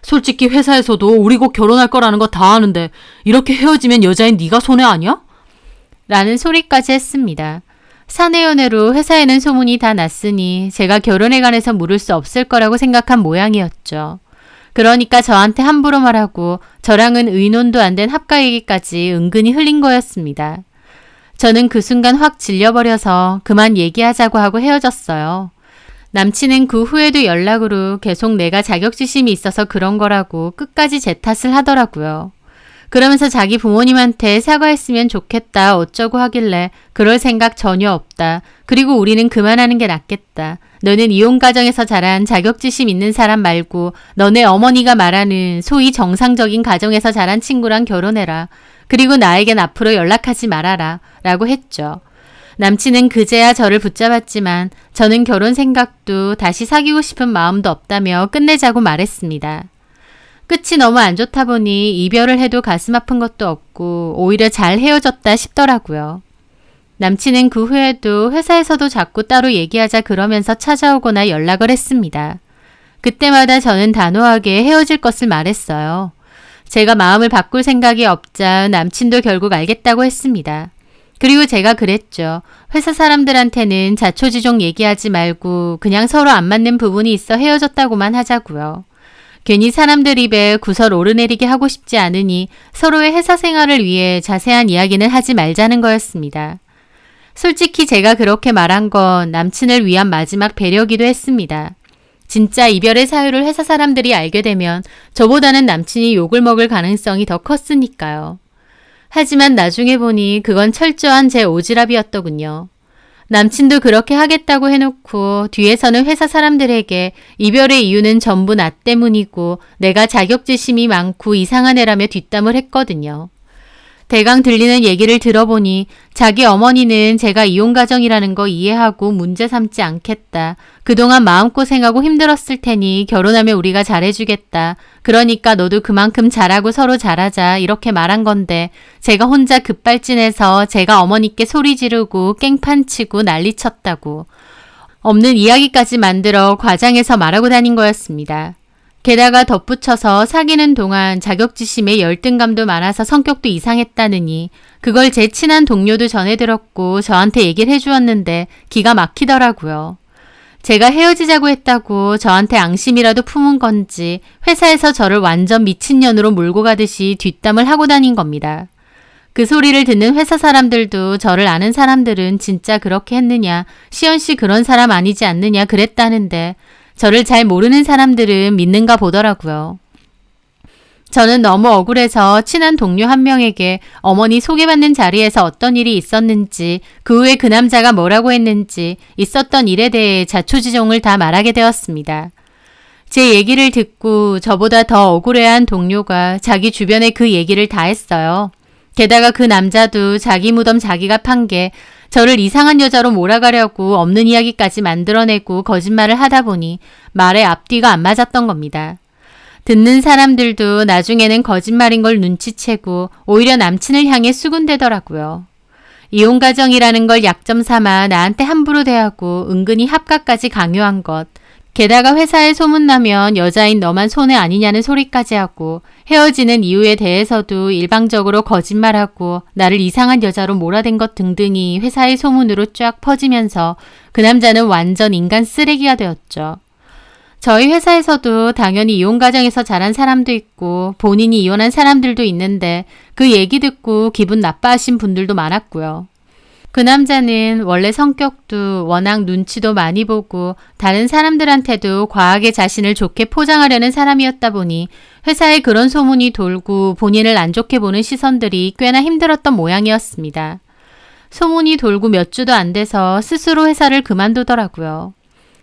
솔직히 회사에서도 우리 곧 결혼할 거라는 거 다 아는데 이렇게 헤어지면 여자인 네가 손해 아니야? 라는 소리까지 했습니다. 사내연애로 회사에는 소문이 다 났으니 제가 결혼에 관해서 물을 수 없을 거라고 생각한 모양이었죠. 그러니까 저한테 함부로 말하고 저랑은 의논도 안 된 합가 얘기까지 은근히 흘린 거였습니다. 저는 그 순간 확 질려버려서 그만 얘기하자고 하고 헤어졌어요. 남친은 그 후에도 연락으로 계속 내가 자격지심이 있어서 그런 거라고 끝까지 제 탓을 하더라고요. 그러면서 자기 부모님한테 사과했으면 좋겠다 어쩌고 하길래 그럴 생각 전혀 없다. 그리고 우리는 그만하는 게 낫겠다. 너는 이혼 가정에서 자란 자격지심 있는 사람 말고 너네 어머니가 말하는 소위 정상적인 가정에서 자란 친구랑 결혼해라. 그리고 나에겐 앞으로 연락하지 말아라. 라고 했죠. 남친은 그제야 저를 붙잡았지만 저는 결혼 생각도 다시 사귀고 싶은 마음도 없다며 끝내자고 말했습니다. 끝이 너무 안 좋다 보니 이별을 해도 가슴 아픈 것도 없고 오히려 잘 헤어졌다 싶더라고요. 남친은 그 후에도 회사에서도 자꾸 따로 얘기하자 그러면서 찾아오거나 연락을 했습니다. 그때마다 저는 단호하게 헤어질 것을 말했어요. 제가 마음을 바꿀 생각이 없자 남친도 결국 알겠다고 했습니다. 그리고 제가 그랬죠. 회사 사람들한테는 자초지종 얘기하지 말고 그냥 서로 안 맞는 부분이 있어 헤어졌다고만 하자고요. 괜히 사람들 입에 구설 오르내리게 하고 싶지 않으니 서로의 회사 생활을 위해 자세한 이야기는 하지 말자는 거였습니다. 솔직히 제가 그렇게 말한 건 남친을 위한 마지막 배려기도 했습니다. 진짜 이별의 사유를 회사 사람들이 알게 되면 저보다는 남친이 욕을 먹을 가능성이 더 컸으니까요. 하지만 나중에 보니 그건 철저한 제 오지랖이었더군요. 남친도 그렇게 하겠다고 해놓고 뒤에서는 회사 사람들에게 이별의 이유는 전부 나 때문이고 내가 자격지심이 많고 이상한 애라며 뒷담을 했거든요. 대강 들리는 얘기를 들어보니 자기 어머니는 제가 이혼 가정이라는 거 이해하고 문제 삼지 않겠다. 그동안 마음고생하고 힘들었을 테니 결혼하면 우리가 잘해주겠다. 그러니까 너도 그만큼 잘하고 서로 잘하자 이렇게 말한 건데 제가 혼자 급발진해서 제가 어머니께 소리 지르고 깽판치고 난리쳤다고. 없는 이야기까지 만들어 과장해서 말하고 다닌 거였습니다. 게다가 덧붙여서 사귀는 동안 자격지심에 열등감도 많아서 성격도 이상했다느니 그걸 제 친한 동료도 전해 들었고 저한테 얘기를 해주었는데 기가 막히더라고요. 제가 헤어지자고 했다고 저한테 앙심이라도 품은 건지 회사에서 저를 완전 미친년으로 몰고 가듯이 뒷담을 하고 다닌 겁니다. 그 소리를 듣는 회사 사람들도 저를 아는 사람들은 진짜 그렇게 했느냐, 시연 씨 그런 사람 아니지 않느냐 그랬다는데 저를 잘 모르는 사람들은 믿는가 보더라고요. 저는 너무 억울해서 친한 동료 한 명에게 어머니 소개받는 자리에서 어떤 일이 있었는지, 그 후에 그 남자가 뭐라고 했는지, 있었던 일에 대해 자초지종을 다 말하게 되었습니다. 제 얘기를 듣고 저보다 더 억울해한 동료가 자기 주변에 그 얘기를 다 했어요. 게다가 그 남자도 자기 무덤 자기가 판 게 저를 이상한 여자로 몰아가려고 없는 이야기까지 만들어내고 거짓말을 하다 보니 말의 앞뒤가 안 맞았던 겁니다. 듣는 사람들도 나중에는 거짓말인 걸 눈치채고 오히려 남친을 향해 수군대더라고요. 이혼 가정이라는 걸 약점 삼아 나한테 함부로 대하고 은근히 합각까지 강요한 것. 게다가 회사에 소문나면 여자인 너만 손해 아니냐는 소리까지 하고 헤어지는 이유에 대해서도 일방적으로 거짓말하고 나를 이상한 여자로 몰아댄 것 등등이 회사의 소문으로 쫙 퍼지면서 그 남자는 완전 인간 쓰레기가 되었죠. 저희 회사에서도 당연히 이혼 가정에서 자란 사람도 있고 본인이 이혼한 사람들도 있는데 그 얘기 듣고 기분 나빠하신 분들도 많았고요. 그 남자는 원래 성격도 워낙 눈치도 많이 보고 다른 사람들한테도 과하게 자신을 좋게 포장하려는 사람이었다 보니 회사에 그런 소문이 돌고 본인을 안 좋게 보는 시선들이 꽤나 힘들었던 모양이었습니다. 소문이 돌고 몇 주도 안 돼서 스스로 회사를 그만두더라고요.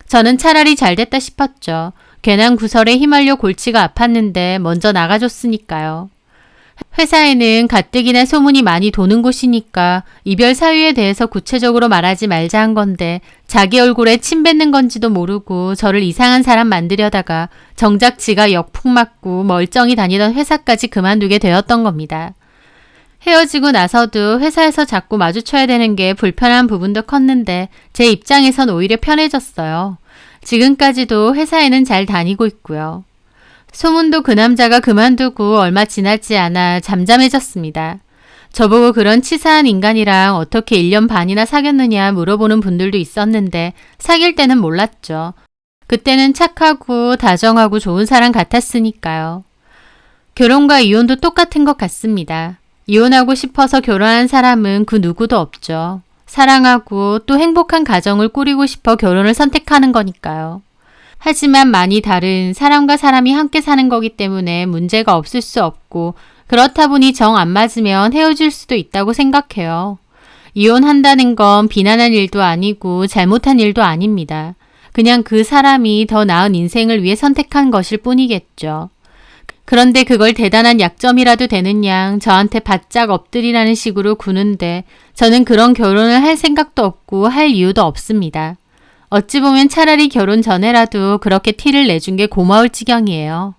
저는 차라리 잘 됐다 싶었죠. 괜한 구설에 휘말려 골치가 아팠는데 먼저 나가줬으니까요. 회사에는 가뜩이나 소문이 많이 도는 곳이니까 이별 사유에 대해서 구체적으로 말하지 말자 한 건데 자기 얼굴에 침 뱉는 건지도 모르고 저를 이상한 사람 만들려다가 정작 지가 역풍 맞고 멀쩡히 다니던 회사까지 그만두게 되었던 겁니다. 헤어지고 나서도 회사에서 자꾸 마주쳐야 되는 게 불편한 부분도 컸는데 제 입장에선 오히려 편해졌어요. 지금까지도 회사에는 잘 다니고 있고요. 소문도 그 남자가 그만두고 얼마 지나지 않아 잠잠해졌습니다. 저보고 그런 치사한 인간이랑 어떻게 1년 반이나 사귀었느냐 물어보는 분들도 있었는데 사귈 때는 몰랐죠. 그때는 착하고 다정하고 좋은 사람 같았으니까요. 결혼과 이혼도 똑같은 것 같습니다. 이혼하고 싶어서 결혼한 사람은 그 누구도 없죠. 사랑하고 또 행복한 가정을 꾸리고 싶어 결혼을 선택하는 거니까요. 하지만 많이 다른 사람과 사람이 함께 사는 거기 때문에 문제가 없을 수 없고 그렇다 보니 정 안 맞으면 헤어질 수도 있다고 생각해요. 이혼한다는 건 비난한 일도 아니고 잘못한 일도 아닙니다. 그냥 그 사람이 더 나은 인생을 위해 선택한 것일 뿐이겠죠. 그런데 그걸 대단한 약점이라도 되는 양 저한테 바짝 엎드리라는 식으로 구는데 저는 그런 결혼을 할 생각도 없고 할 이유도 없습니다. 어찌 보면 차라리 결혼 전에라도 그렇게 티를 내준 게 고마울 지경이에요.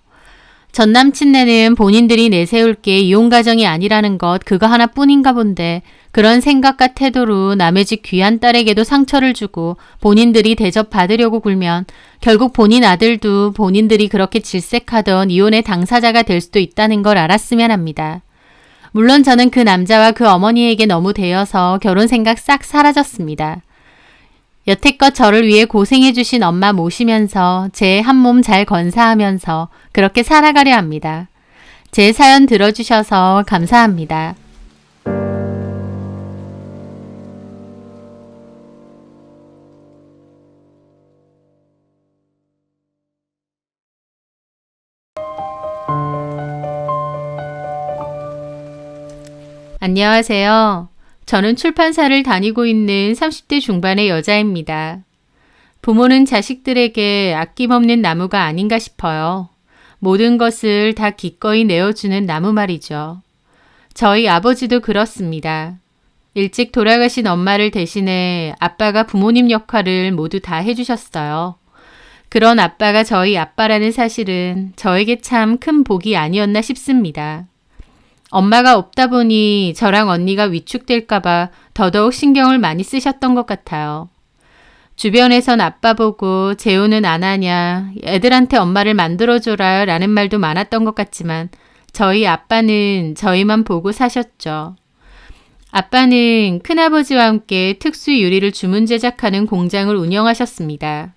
전 남친네는 본인들이 내세울 게 이혼 가정이 아니라는 것 그거 하나뿐인가 본데 그런 생각과 태도로 남의 집 귀한 딸에게도 상처를 주고 본인들이 대접받으려고 굴면 결국 본인 아들도 본인들이 그렇게 질색하던 이혼의 당사자가 될 수도 있다는 걸 알았으면 합니다. 물론 저는 그 남자와 그 어머니에게 너무 대여서 결혼 생각 싹 사라졌습니다. 여태껏 저를 위해 고생해주신 엄마 모시면서 제 한 몸 잘 건사하면서 그렇게 살아가려 합니다. 제 사연 들어주셔서 감사합니다. 안녕하세요. 저는 출판사를 다니고 있는 30대 중반의 여자입니다. 부모는 자식들에게 아낌없는 나무가 아닌가 싶어요. 모든 것을 다 기꺼이 내어주는 나무 말이죠. 저희 아버지도 그렇습니다. 일찍 돌아가신 엄마를 대신해 아빠가 부모님 역할을 모두 다 해주셨어요. 그런 아빠가 저희 아빠라는 사실은 저에게 참 큰 복이 아니었나 싶습니다. 엄마가 없다 보니 저랑 언니가 위축될까봐 더더욱 신경을 많이 쓰셨던 것 같아요. 주변에선 아빠 보고 재혼은 안 하냐, 애들한테 엄마를 만들어줘라 라는 말도 많았던 것 같지만 저희 아빠는 저희만 보고 사셨죠. 아빠는 큰아버지와 함께 특수 유리를 주문 제작하는 공장을 운영하셨습니다.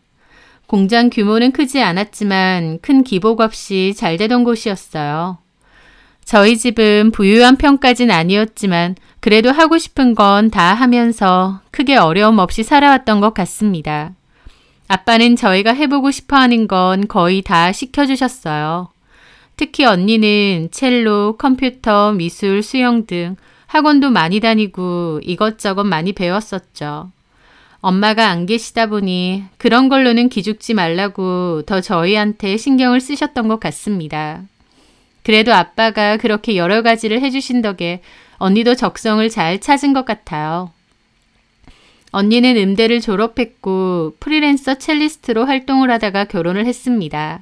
공장 규모는 크지 않았지만 큰 기복 없이 잘 되던 곳이었어요. 저희 집은 부유한 편까진 아니었지만 그래도 하고 싶은 건 다 하면서 크게 어려움 없이 살아왔던 것 같습니다. 아빠는 저희가 해보고 싶어 하는 건 거의 다 시켜주셨어요. 특히 언니는 첼로, 컴퓨터, 미술, 수영 등 학원도 많이 다니고 이것저것 많이 배웠었죠. 엄마가 안 계시다 보니 그런 걸로는 기죽지 말라고 더 저희한테 신경을 쓰셨던 것 같습니다. 그래도 아빠가 그렇게 여러 가지를 해주신 덕에 언니도 적성을 잘 찾은 것 같아요. 언니는 음대를 졸업했고 프리랜서 첼리스트로 활동을 하다가 결혼을 했습니다.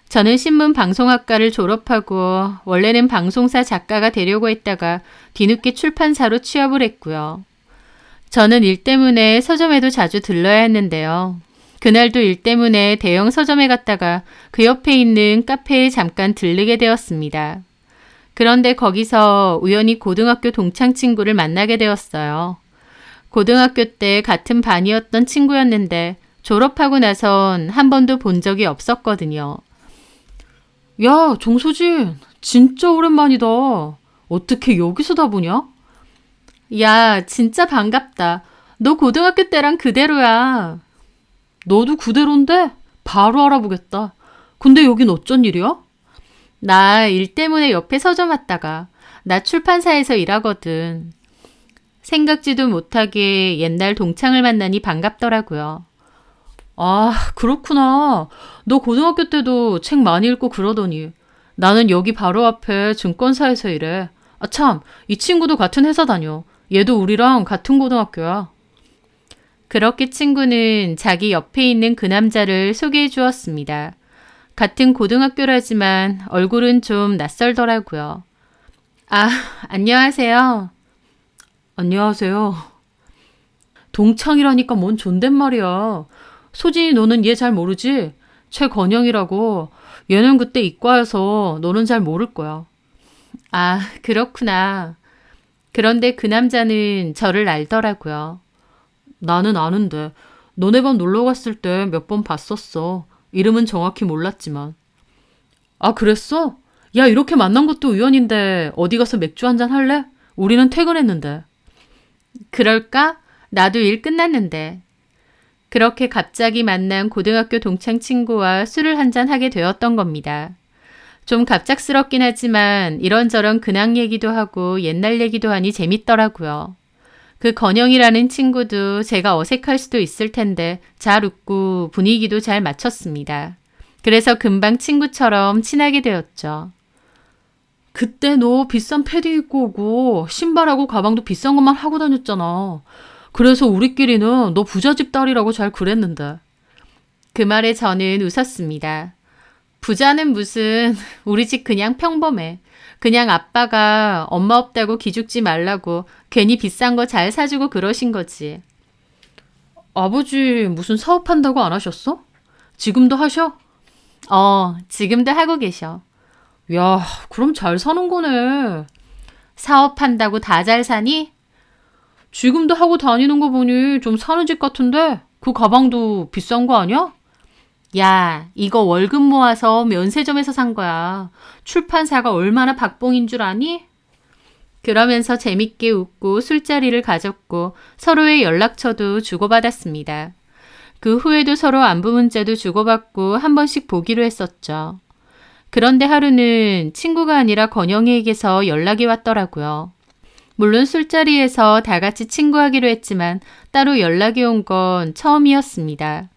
저는 신문방송학과를 졸업하고 원래는 방송사 작가가 되려고 했다가 뒤늦게 출판사로 취업을 했고요. 저는 일 때문에 서점에도 자주 들러야 했는데요. 그날도 일 때문에 대형 서점에 갔다가 그 옆에 있는 카페에 잠깐 들르게 되었습니다. 그런데 거기서 우연히 고등학교 동창 친구를 만나게 되었어요. 고등학교 때 같은 반이었던 친구였는데 졸업하고 나선 한 번도 본 적이 없었거든요. 야, 정수진, 진짜 오랜만이다. 어떻게 여기서 다 보냐? 야, 진짜 반갑다. 너 고등학교 때랑 그대로야. 너도 그대로인데? 바로 알아보겠다. 근데 여긴 어쩐 일이야? 나 일 때문에 옆에 서점 왔다가 나 출판사에서 일하거든. 생각지도 못하게 옛날 동창을 만나니 반갑더라고요. 아, 그렇구나. 너 고등학교 때도 책 많이 읽고 그러더니. 나는 여기 바로 앞에 증권사에서 일해. 아, 참, 이 친구도 같은 회사 다녀. 얘도 우리랑 같은 고등학교야. 그렇게 친구는 자기 옆에 있는 그 남자를 소개해 주었습니다. 같은 고등학교라지만 얼굴은 좀 낯설더라고요. 아, 안녕하세요. 안녕하세요. 동창이라니까 뭔 존댓말이야. 소진이 너는 얘 잘 모르지? 최건영이라고. 얘는 그때 이과여서 너는 잘 모를 거야. 아, 그렇구나. 그런데 그 남자는 저를 알더라고요. 나는 아는데 너네 반 놀러 갔을 때 몇 번 봤었어. 이름은 정확히 몰랐지만. 아, 그랬어? 야, 이렇게 만난 것도 우연인데 어디 가서 맥주 한잔 할래? 우리는 퇴근했는데. 그럴까? 나도 일 끝났는데. 그렇게 갑자기 만난 고등학교 동창 친구와 술을 한잔 하게 되었던 겁니다. 좀 갑작스럽긴 하지만 이런저런 근황 얘기도 하고 옛날 얘기도 하니 재밌더라고요. 그 건영이라는 친구도 제가 어색할 수도 있을 텐데 잘 웃고 분위기도 잘 맞췄습니다. 그래서 금방 친구처럼 친하게 되었죠. 그때 너 비싼 패딩 입고 오고 신발하고 가방도 비싼 것만 하고 다녔잖아. 그래서 우리끼리는 너 부잣집 딸이라고 잘 그랬는데. 그 말에 저는 웃었습니다. 부자는 무슨 우리 집 그냥 평범해. 그냥 아빠가 엄마 없다고 기죽지 말라고 괜히 비싼 거 잘 사주고 그러신 거지. 아버지 무슨 사업한다고 안 하셨어? 지금도 하셔? 지금도 하고 계셔. 야, 그럼 잘 사는 거네. 사업한다고 다 잘 사니? 지금도 하고 다니는 거 보니 좀 사는 집 같은데 그 가방도 비싼 거 아니야? 야, 이거 월급 모아서 면세점에서 산 거야. 출판사가 얼마나 박봉인 줄 아니? 그러면서 재밌게 웃고 술자리를 가졌고 서로의 연락처도 주고받았습니다. 그 후에도 서로 안부 문자도 주고받고 한 번씩 보기로 했었죠. 그런데 하루는 친구가 아니라 건영이에게서 연락이 왔더라고요. 물론 술자리에서 다 같이 친구하기로 했지만 따로 연락이 온 건 처음이었습니다.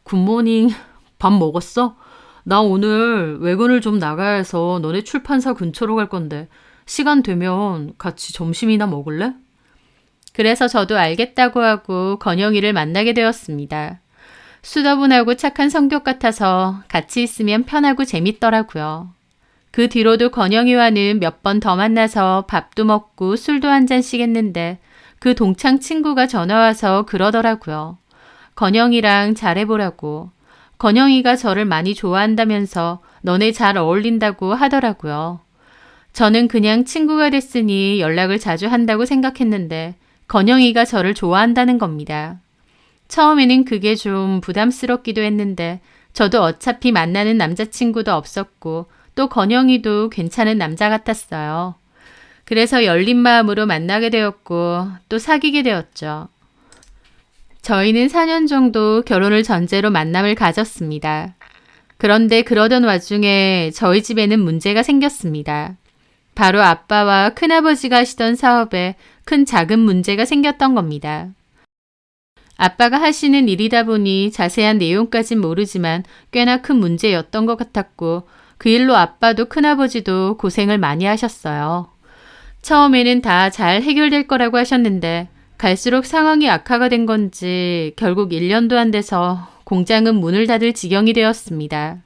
굿모닝. 밥 먹었어? 나 오늘 외근을 좀 나가야 해서 너네 출판사 근처로 갈 건데 시간 되면 같이 점심이나 먹을래? 그래서 저도 알겠다고 하고 건영이를 만나게 되었습니다. 수더분하고 착한 성격 같아서 같이 있으면 편하고 재밌더라고요. 그 뒤로도 건영이와는 몇 번 더 만나서 밥도 먹고 술도 한 잔씩 했는데 그 동창 친구가 전화와서 그러더라고요. 건영이랑 잘해보라고. 건영이가 저를 많이 좋아한다면서 너네 잘 어울린다고 하더라고요. 저는 그냥 친구가 됐으니 연락을 자주 한다고 생각했는데 건영이가 저를 좋아한다는 겁니다. 처음에는 그게 좀 부담스럽기도 했는데 저도 어차피 만나는 남자친구도 없었고 또 건영이도 괜찮은 남자 같았어요. 그래서 열린 마음으로 만나게 되었고 또 사귀게 되었죠. 저희는 4년 정도 결혼을 전제로 만남을 가졌습니다. 그런데 그러던 와중에 저희 집에는 문제가 생겼습니다. 바로 아빠와 큰아버지가 하시던 사업에 큰 작은 문제가 생겼던 겁니다. 아빠가 하시는 일이다 보니 자세한 내용까진 모르지만 꽤나 큰 문제였던 것 같았고 그 일로 아빠도 큰아버지도 고생을 많이 하셨어요. 처음에는 다 잘 해결될 거라고 하셨는데 갈수록 상황이 악화가 된 건지 결국 1년도 안 돼서 공장은 문을 닫을 지경이 되었습니다.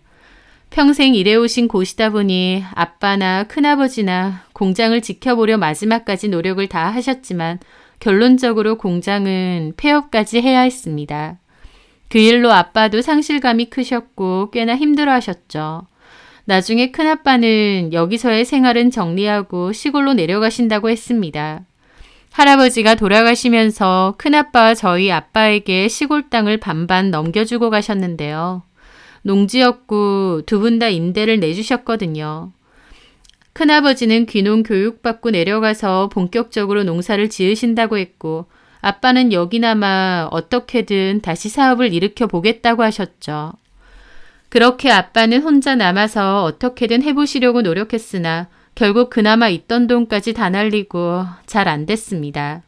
평생 일해오신 곳이다 보니 아빠나 큰아버지나 공장을 지켜보려 마지막까지 노력을 다 하셨지만 결론적으로 공장은 폐업까지 해야 했습니다. 그 일로 아빠도 상실감이 크셨고 꽤나 힘들어 하셨죠. 나중에 큰아빠는 여기서의 생활은 정리하고 시골로 내려가신다고 했습니다. 할아버지가 돌아가시면서 큰아빠와 저희 아빠에게 시골 땅을 반반 넘겨주고 가셨는데요. 농지였고 두 분 다 임대를 내주셨거든요. 큰아버지는 귀농 교육받고 내려가서 본격적으로 농사를 지으신다고 했고 아빠는 여기나마 어떻게든 다시 사업을 일으켜 보겠다고 하셨죠. 그렇게 아빠는 혼자 남아서 어떻게든 해보시려고 노력했으나 결국 그나마 있던 돈까지 다 날리고 잘 안 됐습니다.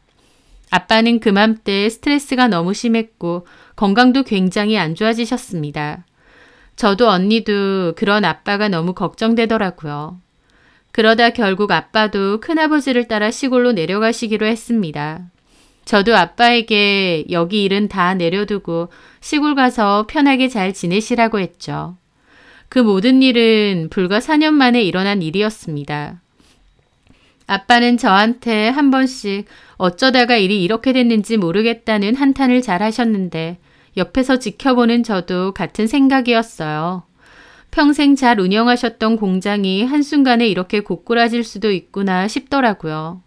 아빠는 그맘때 스트레스가 너무 심했고 건강도 굉장히 안 좋아지셨습니다. 저도 언니도 그런 아빠가 너무 걱정되더라고요. 그러다 결국 아빠도 큰아버지를 따라 시골로 내려가시기로 했습니다. 저도 아빠에게 여기 일은 다 내려두고 시골 가서 편하게 잘 지내시라고 했죠. 그 모든 일은 불과 4년 만에 일어난 일이었습니다. 아빠는 저한테 한 번씩 어쩌다가 일이 이렇게 됐는지 모르겠다는 한탄을 잘 하셨는데 옆에서 지켜보는 저도 같은 생각이었어요. 평생 잘 운영하셨던 공장이 한순간에 이렇게 고꾸라질 수도 있구나 싶더라고요.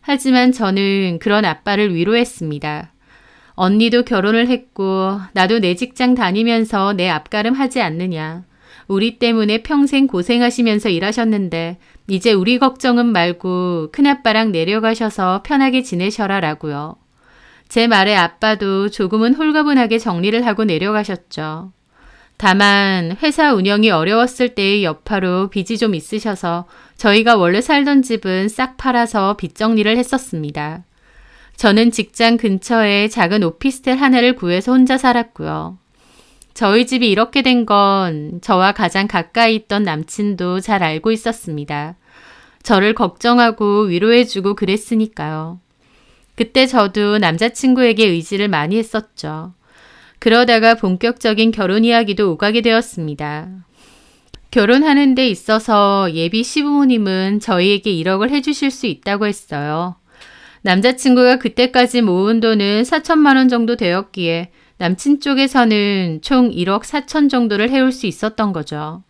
하지만 저는 그런 아빠를 위로했습니다. 언니도 결혼을 했고 나도 내 직장 다니면서 내 앞가름 하지 않느냐. 우리 때문에 평생 고생하시면서 일하셨는데 이제 우리 걱정은 말고 큰아빠랑 내려가셔서 편하게 지내셔라 라고요. 제 말에 아빠도 조금은 홀가분하게 정리를 하고 내려가셨죠. 다만 회사 운영이 어려웠을 때의 여파로 빚이 좀 있으셔서 저희가 원래 살던 집은 싹 팔아서 빚 정리를 했었습니다. 저는 직장 근처에 작은 오피스텔 하나를 구해서 혼자 살았고요. 저희 집이 이렇게 된 건 저와 가장 가까이 있던 남친도 잘 알고 있었습니다. 저를 걱정하고 위로해주고 그랬으니까요. 그때 저도 남자친구에게 의지를 많이 했었죠. 그러다가 본격적인 결혼 이야기도 오가게 되었습니다. 결혼하는 데 있어서 예비 시부모님은 저희에게 1억을 해주실 수 있다고 했어요. 남자친구가 그때까지 모은 돈은 4천만 원 정도 되었기에 남친 쪽에서는 총 1억 4천 정도를 해올 수 있었던 거죠.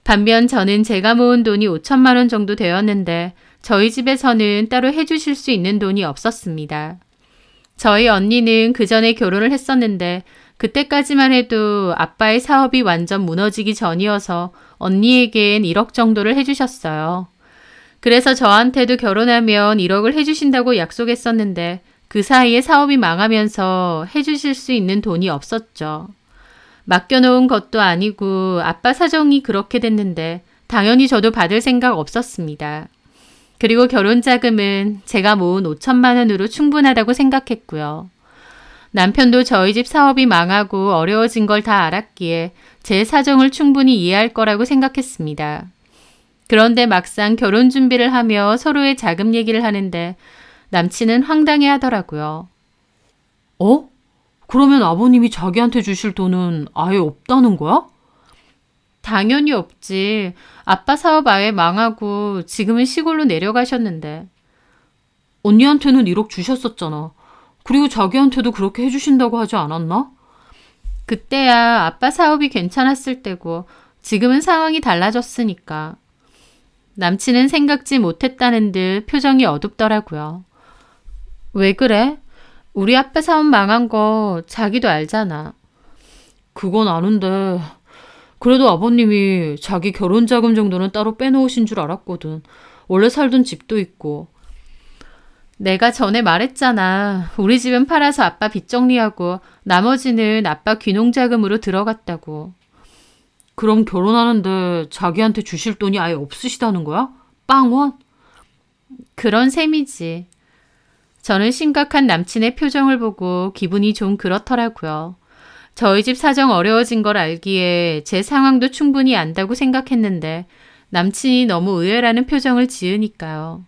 반면 저는 제가 모은 돈이 5천만 원 정도 되었는데 저희 집에서는 따로 해주실 수 있는 돈이 없었습니다. 저희 언니는 그 전에 결혼을 했었는데 그때까지만 해도 아빠의 사업이 완전 무너지기 전이어서 언니에겐 1억 정도를 해주셨어요. 그래서 저한테도 결혼하면 1억을 해주신다고 약속했었는데 그 사이에 사업이 망하면서 해주실 수 있는 돈이 없었죠. 맡겨놓은 것도 아니고 아빠 사정이 그렇게 됐는데 당연히 저도 받을 생각 없었습니다. 그리고 결혼 자금은 제가 모은 5천만 원으로 충분하다고 생각했고요. 남편도 저희 집 사업이 망하고 어려워진 걸 다 알았기에 제 사정을 충분히 이해할 거라고 생각했습니다. 그런데 막상 결혼 준비를 하며 서로의 자금 얘기를 하는데 남친은 황당해 하더라고요. 어? 그러면 아버님이 자기한테 주실 돈은 아예 없다는 거야? 당연히 없지. 아빠 사업 아예 망하고 지금은 시골로 내려가셨는데. 언니한테는 1억 주셨었잖아. 그리고 자기한테도 그렇게 해주신다고 하지 않았나? 그때야 아빠 사업이 괜찮았을 때고 지금은 상황이 달라졌으니까. 남친은 생각지 못했다는 듯 표정이 어둡더라고요. 왜 그래? 우리 아빠 사업 망한 거 자기도 알잖아. 그건 아는데 그래도 아버님이 자기 결혼 자금 정도는 따로 빼놓으신 줄 알았거든. 원래 살던 집도 있고. 내가 전에 말했잖아. 우리 집은 팔아서 아빠 빚 정리하고 나머지는 아빠 귀농자금으로 들어갔다고. 그럼 결혼하는데 자기한테 주실 돈이 아예 없으시다는 거야? 빵원? 그런 셈이지. 저는 심각한 남친의 표정을 보고 기분이 좀 그렇더라고요. 저희 집 사정 어려워진 걸 알기에 제 상황도 충분히 안다고 생각했는데 남친이 너무 의외라는 표정을 지으니까요.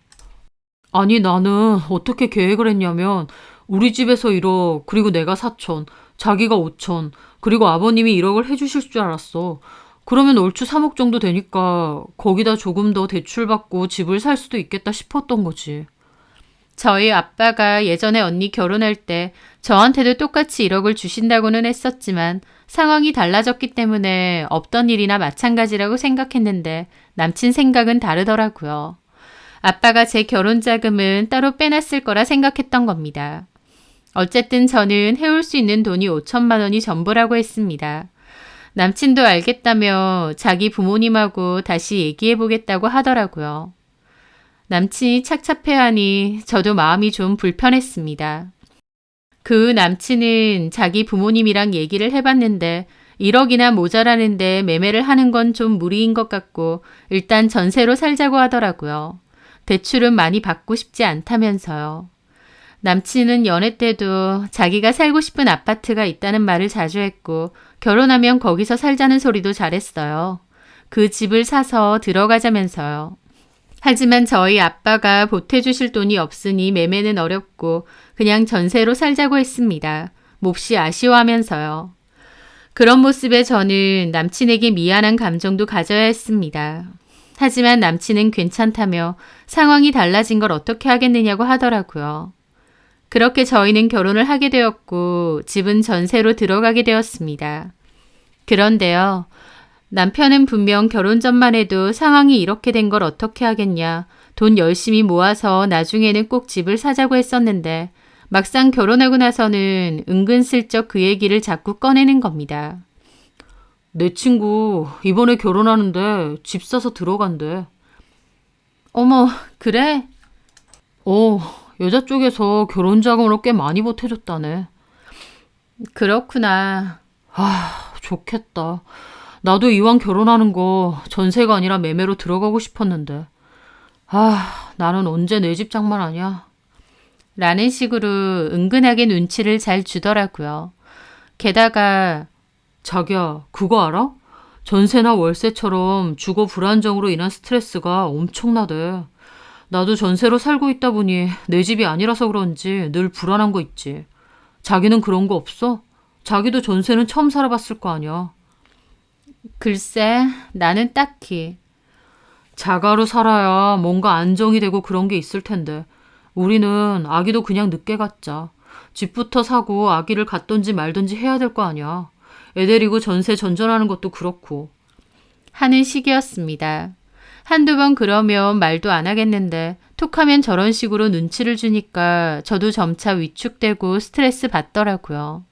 아니 나는 어떻게 계획을 했냐면 우리 집에서 1억 그리고 내가 4천 자기가 5천 그리고 아버님이 1억을 해주실 줄 알았어. 그러면 얼추 3억 정도 되니까 거기다 조금 더 대출받고 집을 살 수도 있겠다 싶었던 거지. 저희 아빠가 예전에 언니 결혼할 때 저한테도 똑같이 1억을 주신다고는 했었지만 상황이 달라졌기 때문에 없던 일이나 마찬가지라고 생각했는데 남친 생각은 다르더라고요. 아빠가 제 결혼 자금은 따로 빼놨을 거라 생각했던 겁니다. 어쨌든 저는 해올 수 있는 돈이 5천만 원이 전부라고 했습니다. 남친도 알겠다며 자기 부모님하고 다시 얘기해보겠다고 하더라고요. 남친이 착잡해하니 저도 마음이 좀 불편했습니다. 그 남친은 자기 부모님이랑 얘기를 해봤는데 1억이나 모자라는데 매매를 하는 건 좀 무리인 것 같고 일단 전세로 살자고 하더라고요. 대출은 많이 받고 싶지 않다면서요. 남친은 연애 때도 자기가 살고 싶은 아파트가 있다는 말을 자주 했고 결혼하면 거기서 살자는 소리도 잘했어요. 그 집을 사서 들어가자면서요. 하지만 저희 아빠가 보태주실 돈이 없으니 매매는 어렵고 그냥 전세로 살자고 했습니다. 몹시 아쉬워하면서요. 그런 모습에 저는 남친에게 미안한 감정도 가져야 했습니다. 하지만 남친은 괜찮다며 상황이 달라진 걸 어떻게 하겠느냐고 하더라고요. 그렇게 저희는 결혼을 하게 되었고 집은 전세로 들어가게 되었습니다. 그런데요. 남편은 분명 결혼 전만 해도 상황이 이렇게 된 걸 어떻게 하겠냐. 돈 열심히 모아서 나중에는 꼭 집을 사자고 했었는데 막상 결혼하고 나서는 은근슬쩍 그 얘기를 자꾸 꺼내는 겁니다. 내 친구 이번에 결혼하는데 집 사서 들어간대. 어머, 그래? 여자 쪽에서 결혼 자금으로 꽤 많이 보태줬다네. 그렇구나. 좋겠다. 나도 이왕 결혼하는 거 전세가 아니라 매매로 들어가고 싶었는데. 나는 언제 내 집 장만하냐? 라는 식으로 은근하게 눈치를 잘 주더라고요. 게다가 자기야, 그거 알아? 전세나 월세처럼 주거 불안정으로 인한 스트레스가 엄청나대. 나도 전세로 살고 있다 보니 내 집이 아니라서 그런지 늘 불안한 거 있지. 자기는 그런 거 없어? 자기도 전세는 처음 살아봤을 거 아니야. 글쎄, 나는 딱히. 자가로 살아야 뭔가 안정이 되고 그런 게 있을 텐데. 우리는 아기도 그냥 늦게 갖자. 집부터 사고 아기를 갖던지 말던지 해야 될 거 아니야. 애 데리고 전세 전전하는 것도 그렇고. 하는 식이었습니다. 한두 번 그러면 말도 안 하겠는데 톡하면 저런 식으로 눈치를 주니까 저도 점차 위축되고 스트레스 받더라고요.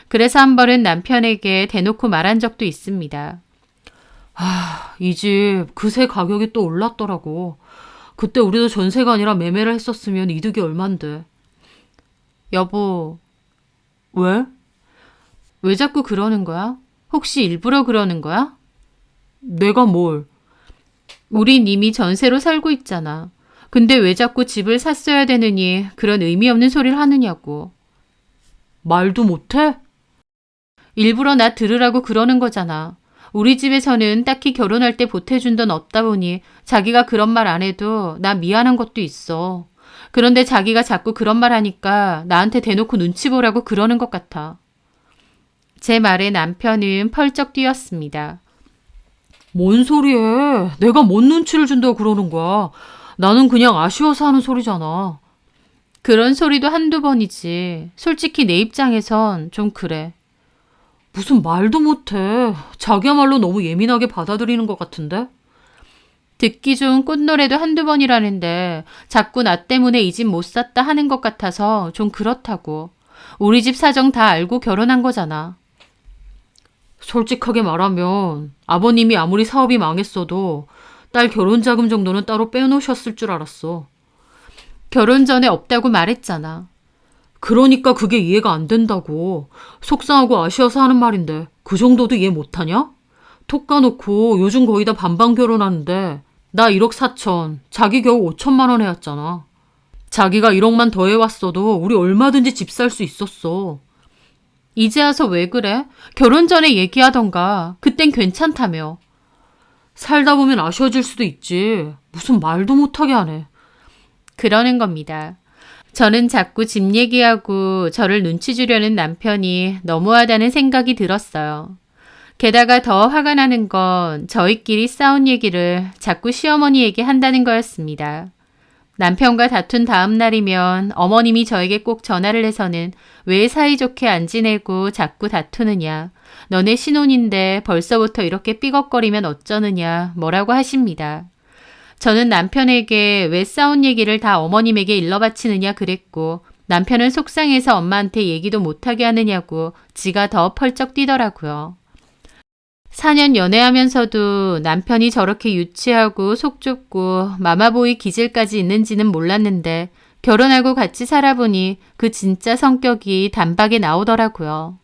그래서 한 번은 남편에게 대놓고 말한 적도 있습니다. 이 집 그새 가격이 또 올랐더라고. 그때 우리도 전세가 아니라 매매를 했었으면 이득이 얼만데. 여보, 왜? 왜 자꾸 그러는 거야? 혹시 일부러 그러는 거야? 내가 뭘? 우린 이미 전세로 살고 있잖아. 근데 왜 자꾸 집을 샀어야 되느니 그런 의미 없는 소리를 하느냐고. 말도 못해? 일부러 나 들으라고 그러는 거잖아. 우리 집에서는 딱히 결혼할 때 보태준 돈 없다 보니 자기가 그런 말 안 해도 나 미안한 것도 있어. 그런데 자기가 자꾸 그런 말 하니까 나한테 대놓고 눈치 보라고 그러는 것 같아. 제 말에 남편은 펄쩍 뛰었습니다. 뭔 소리해? 내가 뭔 눈치를 준다고 그러는 거야? 나는 그냥 아쉬워서 하는 소리잖아. 그런 소리도 한두 번이지. 솔직히 내 입장에선 좀 그래. 무슨 말도 못해. 자기야말로 너무 예민하게 받아들이는 것 같은데? 듣기 좋은 꽃노래도 한두 번이라는데 자꾸 나 때문에 이 집 못 샀다 하는 것 같아서 좀 그렇다고. 우리 집 사정 다 알고 결혼한 거잖아. 솔직하게 말하면 아버님이 아무리 사업이 망했어도 딸 결혼 자금 정도는 따로 빼놓으셨을 줄 알았어. 결혼 전에 없다고 말했잖아. 그러니까 그게 이해가 안 된다고. 속상하고 아쉬워서 하는 말인데 그 정도도 이해 못하냐? 톡 까놓고 요즘 거의 다 반반 결혼하는데 나 1억 4천, 자기 겨우 5천만 원 해왔잖아. 자기가 1억만 더 해왔어도 우리 얼마든지 집 살 수 있었어. 이제 와서 왜 그래? 결혼 전에 얘기하던가. 그땐 괜찮다며. 살다 보면 아쉬워질 수도 있지. 무슨 말도 못하게 하네. 그러는 겁니다. 저는 자꾸 집 얘기하고 저를 눈치 주려는 남편이 너무하다는 생각이 들었어요. 게다가 더 화가 나는 건 저희끼리 싸운 얘기를 자꾸 시어머니에게 한다는 거였습니다. 남편과 다툰 다음 날이면 어머님이 저에게 꼭 전화를 해서는 왜 사이좋게 안 지내고 자꾸 다투느냐. 너네 신혼인데 벌써부터 이렇게 삐걱거리면 어쩌느냐. 뭐라고 하십니다. 저는 남편에게 왜 싸운 얘기를 다 어머님에게 일러바치느냐 그랬고 남편은 속상해서 엄마한테 얘기도 못하게 하느냐고 지가 더 펄쩍 뛰더라고요. 4년 연애하면서도 남편이 저렇게 유치하고 속 좁고 마마보이 기질까지 있는지는 몰랐는데 결혼하고 같이 살아보니 그 진짜 성격이 단박에 나오더라고요.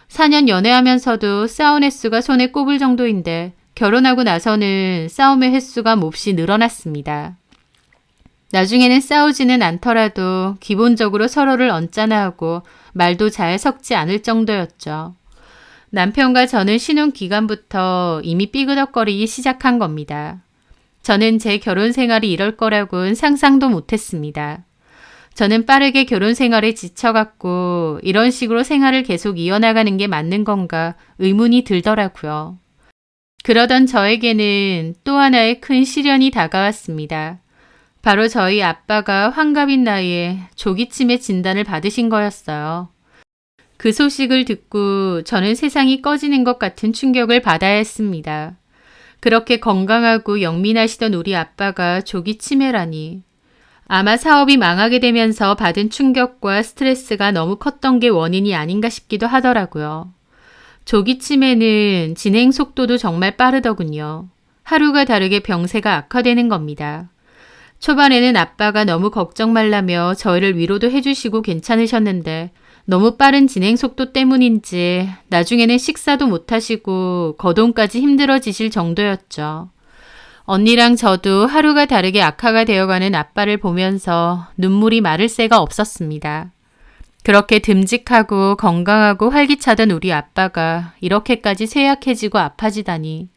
4년 연애하면서도 싸운 횟수가 손에 꼽을 정도인데 결혼하고 나서는 싸움의 횟수가 몹시 늘어났습니다. 나중에는 싸우지는 않더라도 기본적으로 서로를 언짢아 하고 말도 잘 섞지 않을 정도였죠. 남편과 저는 신혼 기간부터 이미 삐그덕거리기 시작한 겁니다. 저는 제 결혼 생활이 이럴 거라고는 상상도 못했습니다. 저는 빠르게 결혼 생활에 지쳐갔고 이런 식으로 생활을 계속 이어나가는 게 맞는 건가 의문이 들더라고요. 그러던 저에게는 또 하나의 큰 시련이 다가왔습니다. 바로 저희 아빠가 환갑인 나이에 조기치매 진단을 받으신 거였어요. 그 소식을 듣고 저는 세상이 꺼지는 것 같은 충격을 받아야 했습니다. 그렇게 건강하고 영민하시던 우리 아빠가 조기치매라니. 아마 사업이 망하게 되면서 받은 충격과 스트레스가 너무 컸던 게 원인이 아닌가 싶기도 하더라고요. 조기치매는 진행 속도도 정말 빠르더군요. 하루가 다르게 병세가 악화되는 겁니다. 초반에는 아빠가 너무 걱정 말라며 저희를 위로도 해주시고 괜찮으셨는데 너무 빠른 진행 속도 때문인지 나중에는 식사도 못 하시고 거동까지 힘들어지실 정도였죠. 언니랑 저도 하루가 다르게 악화가 되어가는 아빠를 보면서 눈물이 마를 새가 없었습니다. 그렇게 듬직하고 건강하고 활기차던 우리 아빠가 이렇게까지 쇠약해지고 아파지다니.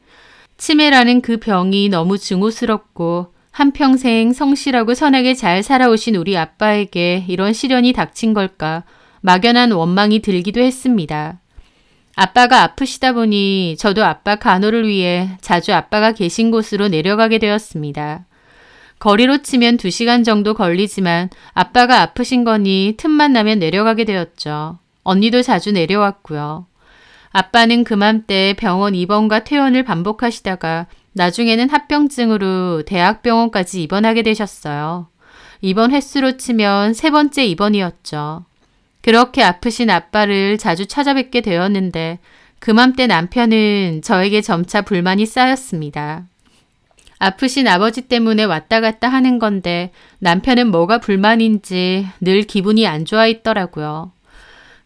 치매라는 그 병이 너무 증오스럽고 한평생 성실하고 선하게 잘 살아오신 우리 아빠에게 이런 시련이 닥친 걸까 막연한 원망이 들기도 했습니다. 아빠가 아프시다 보니 저도 아빠 간호를 위해 자주 아빠가 계신 곳으로 내려가게 되었습니다. 거리로 치면 2시간 정도 걸리지만 아빠가 아프신 거니 틈만 나면 내려가게 되었죠. 언니도 자주 내려왔고요. 아빠는 그맘때 병원 입원과 퇴원을 반복하시다가 나중에는 합병증으로 대학병원까지 입원하게 되셨어요. 입원 횟수로 치면 3번째 입원이었죠. 그렇게 아프신 아빠를 자주 찾아뵙게 되었는데 그맘때 남편은 저에게 점차 불만이 쌓였습니다. 아프신 아버지 때문에 왔다 갔다 하는 건데 남편은 뭐가 불만인지 늘 기분이 안 좋아 있더라고요.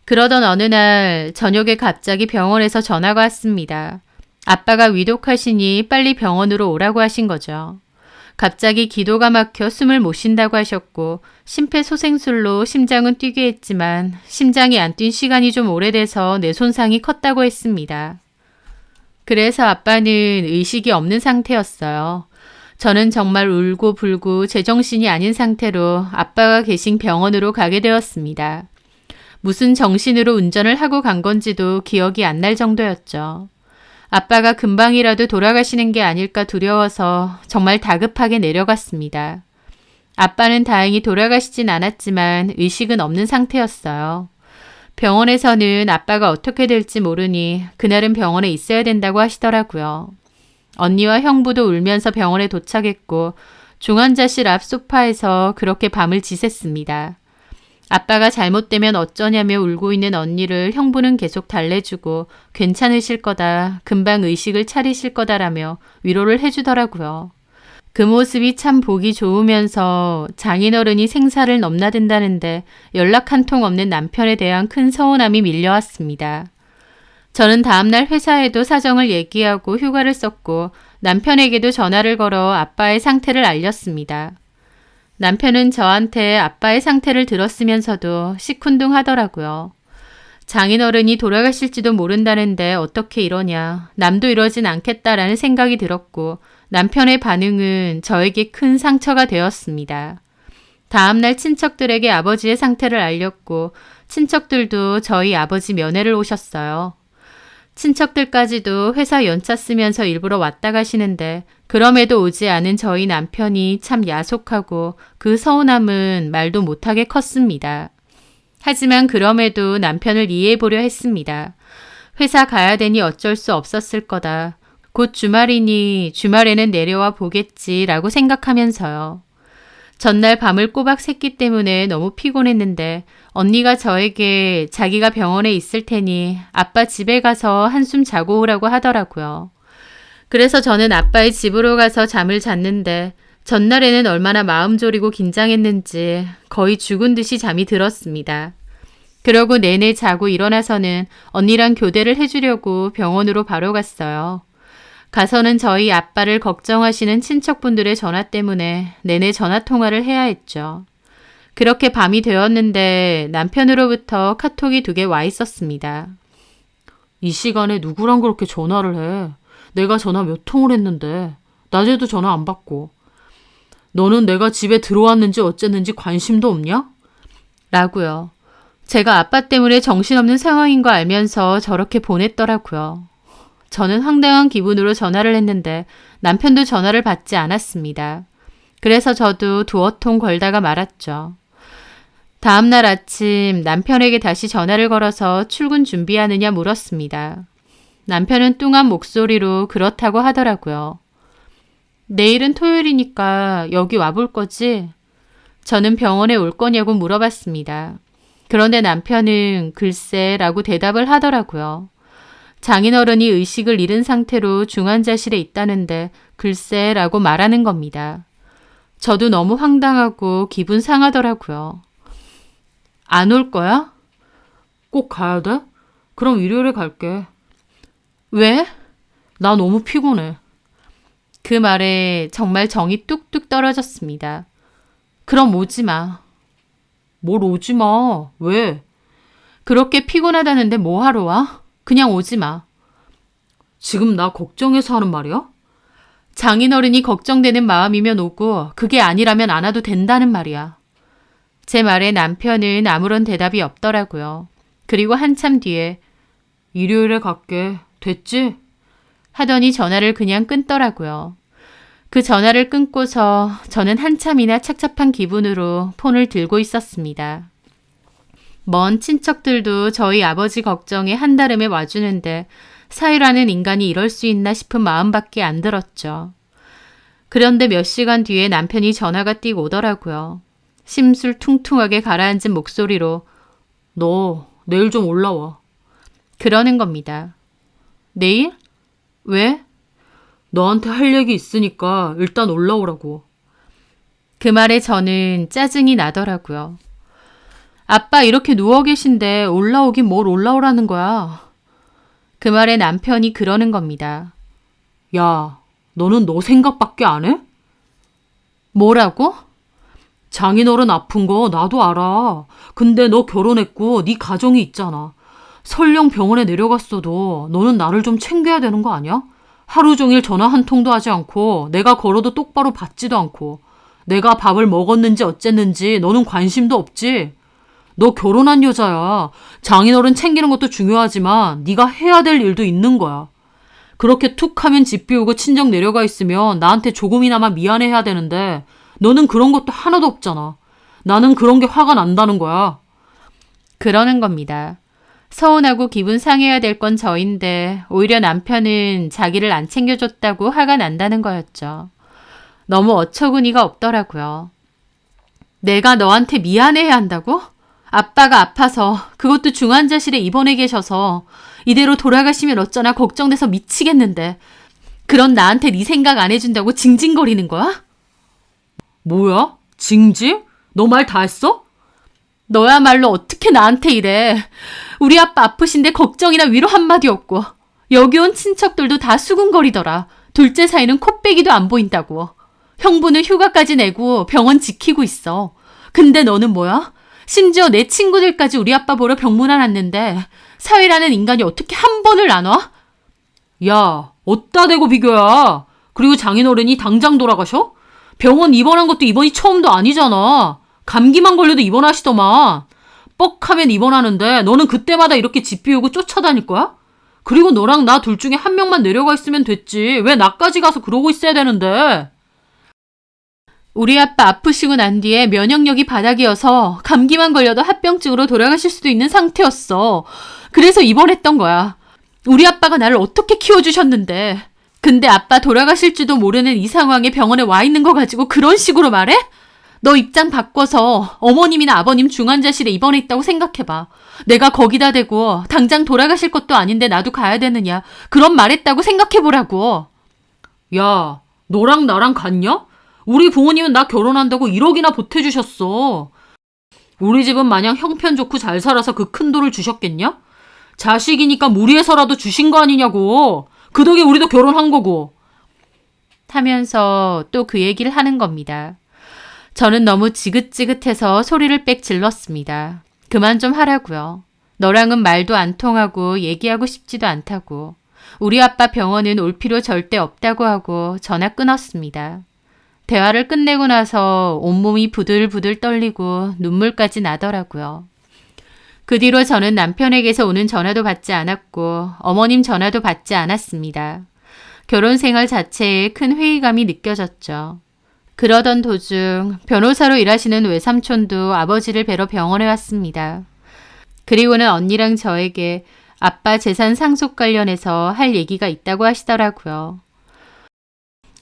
그러던 어느 날 저녁에 갑자기 병원에서 전화가 왔습니다. 아빠가 위독하시니 빨리 병원으로 오라고 하신 거죠. 갑자기 기도가 막혀 숨을 못 쉰다고 하셨고 심폐소생술로 심장은 뛰게 했지만 심장이 안 뛴 시간이 좀 오래돼서 뇌 손상이 컸다고 했습니다. 그래서 아빠는 의식이 없는 상태였어요. 저는 정말 울고 불고 제정신이 아닌 상태로 아빠가 계신 병원으로 가게 되었습니다. 무슨 정신으로 운전을 하고 간 건지도 기억이 안 날 정도였죠. 아빠가 금방이라도 돌아가시는 게 아닐까 두려워서 정말 다급하게 내려갔습니다. 아빠는 다행히 돌아가시진 않았지만 의식은 없는 상태였어요. 병원에서는 아빠가 어떻게 될지 모르니 그날은 병원에 있어야 된다고 하시더라고요. 언니와 형부도 울면서 병원에 도착했고 중환자실 앞 소파에서 그렇게 밤을 지샜습니다. 아빠가 잘못되면 어쩌냐며 울고 있는 언니를 형부는 계속 달래주고 괜찮으실 거다, 금방 의식을 차리실 거다라며 위로를 해주더라고요. 그 모습이 참 보기 좋으면서 장인어른이 생사를 넘나든다는데 연락 한 통 없는 남편에 대한 큰 서운함이 밀려왔습니다. 저는 다음날 회사에도 사정을 얘기하고 휴가를 썼고 남편에게도 전화를 걸어 아빠의 상태를 알렸습니다. 남편은 저한테 아빠의 상태를 들었으면서도 시큰둥하더라고요. 장인어른이 돌아가실지도 모른다는데 어떻게 이러냐, 남도 이러진 않겠다라는 생각이 들었고 남편의 반응은 저에게 큰 상처가 되었습니다. 다음날 친척들에게 아버지의 상태를 알렸고 친척들도 저희 아버지 면회를 오셨어요. 친척들까지도 회사 연차 쓰면서 일부러 왔다 가시는데 그럼에도 오지 않은 저희 남편이 참 야속하고 그 서운함은 말도 못하게 컸습니다. 하지만 그럼에도 남편을 이해해보려 했습니다. 회사 가야 되니 어쩔 수 없었을 거다. 곧 주말이니 주말에는 내려와 보겠지라고 생각하면서요. 전날 밤을 꼬박 샜기 때문에 너무 피곤했는데 언니가 저에게 자기가 병원에 있을 테니 아빠 집에 가서 한숨 자고 오라고 하더라고요. 그래서 저는 아빠의 집으로 가서 잠을 잤는데 전날에는 얼마나 마음 졸이고 긴장했는지 거의 죽은 듯이 잠이 들었습니다. 그러고 내내 자고 일어나서는 언니랑 교대를 해주려고 병원으로 바로 갔어요. 가서는 저희 아빠를 걱정하시는 친척분들의 전화 때문에 내내 전화통화를 해야 했죠. 그렇게 밤이 되었는데 남편으로부터 카톡이 2개 와 있었습니다. 이 시간에 누구랑 그렇게 전화를 해? 내가 전화 몇 통을 했는데 낮에도 전화 안 받고. 너는 내가 집에 들어왔는지 어쨌는지 관심도 없냐? 라고요. 제가 아빠 때문에 정신없는 상황인 거 알면서 저렇게 보냈더라고요. 저는 황당한 기분으로 전화를 했는데 남편도 전화를 받지 않았습니다. 그래서 저도 2통 걸다가 말았죠. 다음날 아침 남편에게 다시 전화를 걸어서 출근 준비하느냐 물었습니다. 남편은 뚱한 목소리로 그렇다고 하더라고요. 내일은 토요일이니까 여기 와볼 거지? 저는 병원에 올 거냐고 물어봤습니다. 그런데 남편은 글쎄라고 대답을 하더라고요. 장인어른이 의식을 잃은 상태로 중환자실에 있다는데 글쎄라고 말하는 겁니다. 저도 너무 황당하고 기분 상하더라고요. 안 올 거야? 꼭 가야 돼? 그럼 일요일에 갈게. 왜? 나 너무 피곤해. 그 말에 정말 정이 뚝뚝 떨어졌습니다. 그럼 오지 마. 뭘 오지 마. 왜? 그렇게 피곤하다는데 뭐 하러 와? 그냥 오지 마. 지금 나 걱정해서 하는 말이야? 장인어른이 걱정되는 마음이면 오고 그게 아니라면 안 와도 된다는 말이야. 제 말에 남편은 아무런 대답이 없더라고요. 그리고 한참 뒤에 일요일에 갈게. 됐지? 하더니 전화를 그냥 끊더라고요. 그 전화를 끊고서 저는 한참이나 착잡한 기분으로 폰을 들고 있었습니다. 먼 친척들도 저희 아버지 걱정에 한달음에 와주는데 사위라는 인간이 이럴 수 있나 싶은 마음밖에 안 들었죠. 그런데 몇 시간 뒤에 남편이 전화가 띡 오더라고요. 심술퉁퉁하게 가라앉은 목소리로 너 내일 좀 올라와. 그러는 겁니다. 내일? 왜? 너한테 할 얘기 있으니까 일단 올라오라고. 그 말에 저는 짜증이 나더라고요. 아빠 이렇게 누워 계신데 올라오긴 뭘 올라오라는 거야. 그 말에 남편이 그러는 겁니다. 야, 너는 너 생각밖에 안 해? 뭐라고? 장인어른 아픈 거 나도 알아. 근데 너 결혼했고 네 가정이 있잖아. 설령 병원에 내려갔어도 너는 나를 좀 챙겨야 되는 거 아니야? 하루 종일 전화 한 통도 하지 않고 내가 걸어도 똑바로 받지도 않고 내가 밥을 먹었는지 어쨌는지 너는 관심도 없지? 너 결혼한 여자야. 장인어른 챙기는 것도 중요하지만 네가 해야 될 일도 있는 거야. 그렇게 툭 하면 집 비우고 친정 내려가 있으면 나한테 조금이나마 미안해해야 되는데 너는 그런 것도 하나도 없잖아. 나는 그런 게 화가 난다는 거야. 그러는 겁니다. 서운하고 기분 상해야 될 건 저인데 오히려 남편은 자기를 안 챙겨줬다고 화가 난다는 거였죠. 너무 어처구니가 없더라고요. 내가 너한테 미안해야 한다고? 아빠가 아파서 그것도 중환자실에 입원해 계셔서 이대로 돌아가시면 어쩌나 걱정돼서 미치겠는데 그런 나한테 네 생각 안 해준다고 징징거리는 거야? 뭐야? 징징? 너 말 다 했어? 너야말로 어떻게 나한테 이래. 우리 아빠 아프신데 걱정이나 위로 한마디 없고 여기 온 친척들도 다 수군거리더라. 둘째 사이는 코빼기도 안 보인다고. 형부는 휴가까지 내고 병원 지키고 있어. 근데 너는 뭐야? 심지어 내 친구들까지 우리 아빠 보러 병문안 왔는데 사위라는 인간이 어떻게 한 번을 안 와? 야, 어디다 대고 비교야. 그리고 장인어른이 당장 돌아가셔? 병원 입원한 것도 이번이 처음도 아니잖아. 감기만 걸려도 입원하시더만. 뻑하면 입원하는데 너는 그때마다 이렇게 집 비우고 쫓아다닐 거야? 그리고 너랑 나 둘 중에 한 명만 내려가 있으면 됐지. 왜 나까지 가서 그러고 있어야 되는데. 우리 아빠 아프시고 난 뒤에 면역력이 바닥이어서 감기만 걸려도 합병증으로 돌아가실 수도 있는 상태였어. 그래서 입원했던 거야. 우리 아빠가 나를 어떻게 키워주셨는데. 근데 아빠 돌아가실지도 모르는 이 상황에 병원에 와 있는 거 가지고 그런 식으로 말해? 너 입장 바꿔서 어머님이나 아버님 중환자실에 입원해 있다고 생각해봐. 내가 거기다 대고 당장 돌아가실 것도 아닌데 나도 가야 되느냐. 그런 말 했다고 생각해보라고. 야, 너랑 나랑 같냐? 우리 부모님은 나 결혼한다고 1억이나 보태주셨어. 우리 집은 마냥 형편 좋고 잘 살아서 그 큰 돈을 주셨겠냐? 자식이니까 무리해서라도 주신 거 아니냐고. 그 덕에 우리도 결혼한 거고. 하면서 또 그 얘기를 하는 겁니다. 저는 너무 지긋지긋해서 소리를 빽 질렀습니다. 그만 좀 하라고요. 너랑은 말도 안 통하고 얘기하고 싶지도 않다고. 우리 아빠 병원은 올 필요 절대 없다고 하고 전화 끊었습니다. 대화를 끝내고 나서 온몸이 부들부들 떨리고 눈물까지 나더라고요. 그 뒤로 저는 남편에게서 오는 전화도 받지 않았고 어머님 전화도 받지 않았습니다. 결혼 생활 자체에 큰 회의감이 느껴졌죠. 그러던 도중 변호사로 일하시는 외삼촌도 아버지를 뵈러 병원에 왔습니다. 그리고는 언니랑 저에게 아빠 재산 상속 관련해서 할 얘기가 있다고 하시더라고요.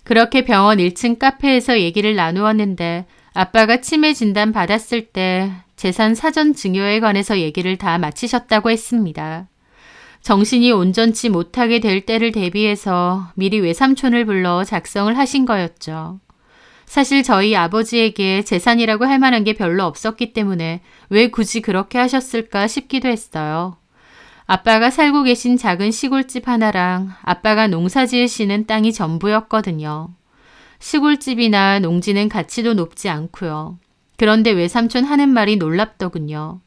그렇게 병원 1층 카페에서 얘기를 나누었는데 아빠가 치매 진단 받았을 때 재산 사전 증여에 관해서 얘기를 다 마치셨다고 했습니다. 정신이 온전치 못하게 될 때를 대비해서 미리 외삼촌을 불러 작성을 하신 거였죠. 사실 저희 아버지에게 재산이라고 할 만한 게 별로 없었기 때문에 왜 굳이 그렇게 하셨을까 싶기도 했어요. 아빠가 살고 계신 작은 시골집 하나랑 아빠가 농사 지으시는 땅이 전부였거든요. 시골집이나 농지는 가치도 높지 않고요. 그런데 외삼촌 하는 말이 놀랍더군요.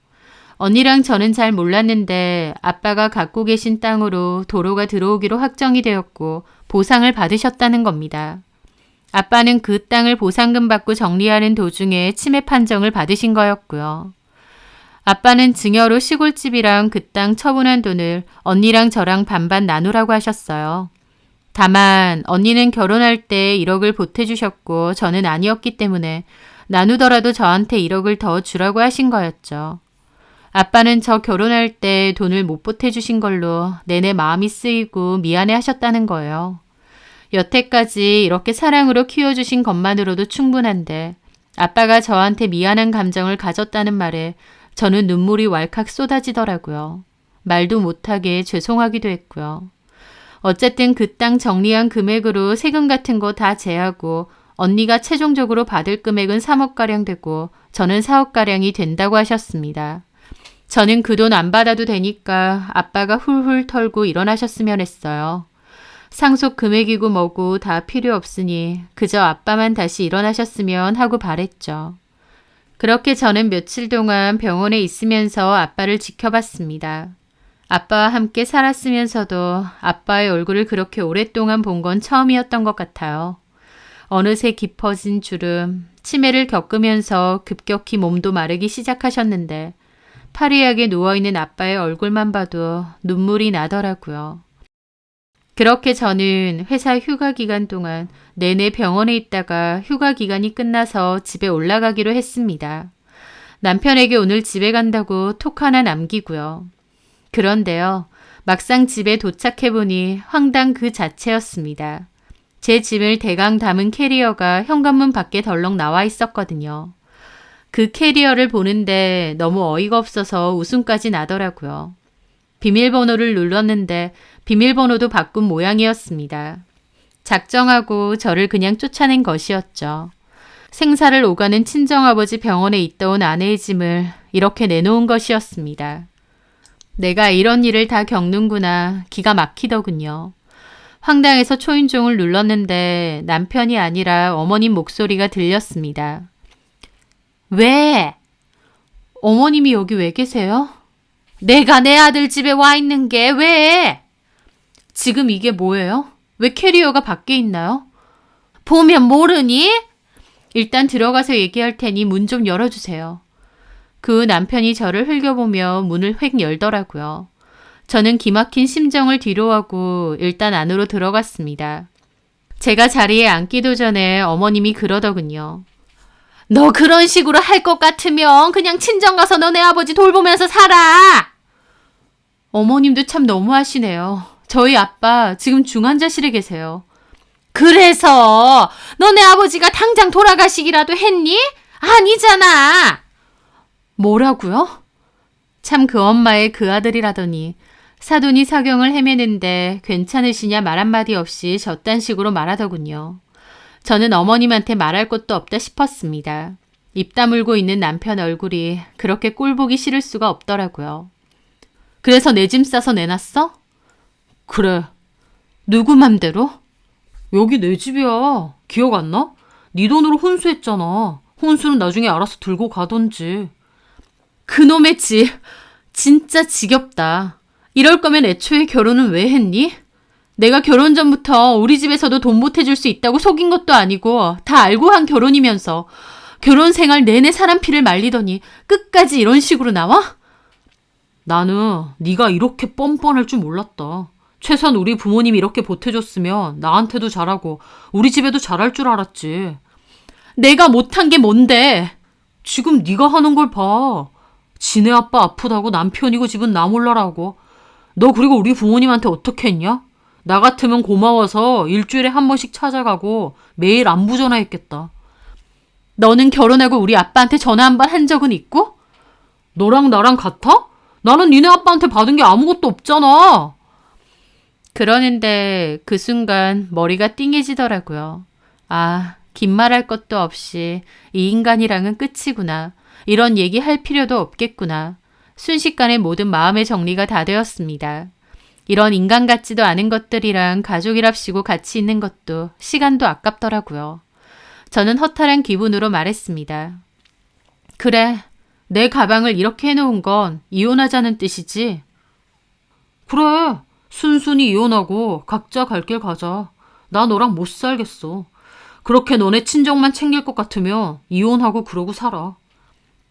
언니랑 저는 잘 몰랐는데 아빠가 갖고 계신 땅으로 도로가 들어오기로 확정이 되었고 보상을 받으셨다는 겁니다. 아빠는 그 땅을 보상금 받고 정리하는 도중에 침해 판정을 받으신 거였고요. 아빠는 증여로 시골집이랑 그 땅 처분한 돈을 언니랑 저랑 반반 나누라고 하셨어요. 다만 언니는 결혼할 때 1억을 보태주셨고 저는 아니었기 때문에 나누더라도 저한테 1억을 더 주라고 하신 거였죠. 아빠는 저 결혼할 때 돈을 못 보태주신 걸로 내내 마음이 쓰이고 미안해 하셨다는 거예요. 여태까지 이렇게 사랑으로 키워주신 것만으로도 충분한데 아빠가 저한테 미안한 감정을 가졌다는 말에 저는 눈물이 왈칵 쏟아지더라고요. 말도 못하게 죄송하기도 했고요. 어쨌든 그 땅 정리한 금액으로 세금 같은 거 다 제하고 언니가 최종적으로 받을 금액은 3억가량 되고 저는 4억가량이 된다고 하셨습니다. 저는 그 돈 안 받아도 되니까 아빠가 훌훌 털고 일어나셨으면 했어요. 상속 금액이고 뭐고 다 필요 없으니 그저 아빠만 다시 일어나셨으면 하고 바랬죠. 그렇게 저는 며칠 동안 병원에 있으면서 아빠를 지켜봤습니다. 아빠와 함께 살았으면서도 아빠의 얼굴을 그렇게 오랫동안 본 건 처음이었던 것 같아요. 어느새 깊어진 주름, 치매를 겪으면서 급격히 몸도 마르기 시작하셨는데 파리하게 누워있는 아빠의 얼굴만 봐도 눈물이 나더라고요. 그렇게 저는 회사 휴가 기간 동안 내내 병원에 있다가 휴가 기간이 끝나서 집에 올라가기로 했습니다. 남편에게 오늘 집에 간다고 톡 하나 남기고요. 그런데요, 막상 집에 도착해보니 황당 그 자체였습니다. 제 짐을 대강 담은 캐리어가 현관문 밖에 덜렁 나와 있었거든요. 그 캐리어를 보는데 너무 어이가 없어서 웃음까지 나더라고요. 비밀번호를 눌렀는데 비밀번호도 바꾼 모양이었습니다. 작정하고 저를 그냥 쫓아낸 것이었죠. 생사를 오가는 친정아버지 병원에 있다 온 아내의 짐을 이렇게 내놓은 것이었습니다. 내가 이런 일을 다 겪는구나 기가 막히더군요. 황당해서 초인종을 눌렀는데 남편이 아니라 어머님 목소리가 들렸습니다. 왜? 어머님이 여기 왜 계세요? 내가 내 아들 집에 와 있는 게 왜? 지금 이게 뭐예요? 왜 캐리어가 밖에 있나요? 보면 모르니? 일단 들어가서 얘기할 테니 문 좀 열어주세요. 그 남편이 저를 흘겨보며 문을 획 열더라고요. 저는 기막힌 심정을 뒤로하고 일단 안으로 들어갔습니다. 제가 자리에 앉기도 전에 어머님이 그러더군요. 너 그런 식으로 할 것 같으면 그냥 친정 가서 너네 아버지 돌보면서 살아! 어머님도 참 너무하시네요. 저희 아빠 지금 중환자실에 계세요. 그래서 너네 아버지가 당장 돌아가시기라도 했니? 아니잖아! 뭐라고요? 참 그 엄마의 그 아들이라더니 사돈이 사경을 헤매는데 괜찮으시냐 말 한마디 없이 저딴 식으로 말하더군요. 저는 어머님한테 말할 것도 없다 싶었습니다. 입 다물고 있는 남편 얼굴이 그렇게 꼴보기 싫을 수가 없더라고요. 그래서 내 짐 싸서 내놨어? 그래. 누구 맘대로? 여기 내 집이야. 기억 안 나? 네 돈으로 혼수했잖아. 혼수는 나중에 알아서 들고 가던지. 그놈의 집. 진짜 지겹다. 이럴 거면 애초에 결혼은 왜 했니? 내가 결혼 전부터 우리 집에서도 돈 보태줄 수 있다고 속인 것도 아니고 다 알고 한 결혼이면서 결혼 생활 내내 사람 피를 말리더니 끝까지 이런 식으로 나와? 나는 네가 이렇게 뻔뻔할 줄 몰랐다. 최소한 우리 부모님이 이렇게 보태줬으면 나한테도 잘하고 우리 집에도 잘할 줄 알았지. 내가 못한 게 뭔데? 지금 네가 하는 걸 봐. 지네 아빠 아프다고 남편이고 집은 나 몰라라고. 너 그리고 우리 부모님한테 어떻게 했냐? 나 같으면 고마워서 일주일에 한 번씩 찾아가고 매일 안부 전화했겠다. 너는 결혼하고 우리 아빠한테 전화 한 번 한 적은 있고? 너랑 나랑 같아? 나는 니네 아빠한테 받은 게 아무것도 없잖아. 그러는데 그 순간 머리가 띵해지더라고요. 아, 긴 말할 것도 없이 이 인간이랑은 끝이구나. 이런 얘기 할 필요도 없겠구나. 순식간에 모든 마음의 정리가 다 되었습니다. 이런 인간 같지도 않은 것들이랑 가족이랍시고 같이 있는 것도 시간도 아깝더라고요. 저는 허탈한 기분으로 말했습니다. 그래, 내 가방을 이렇게 해놓은 건 이혼하자는 뜻이지? 그래, 순순히 이혼하고 각자 갈 길 가자. 나 너랑 못 살겠어. 그렇게 너네 친정만 챙길 것 같으면 이혼하고 그러고 살아.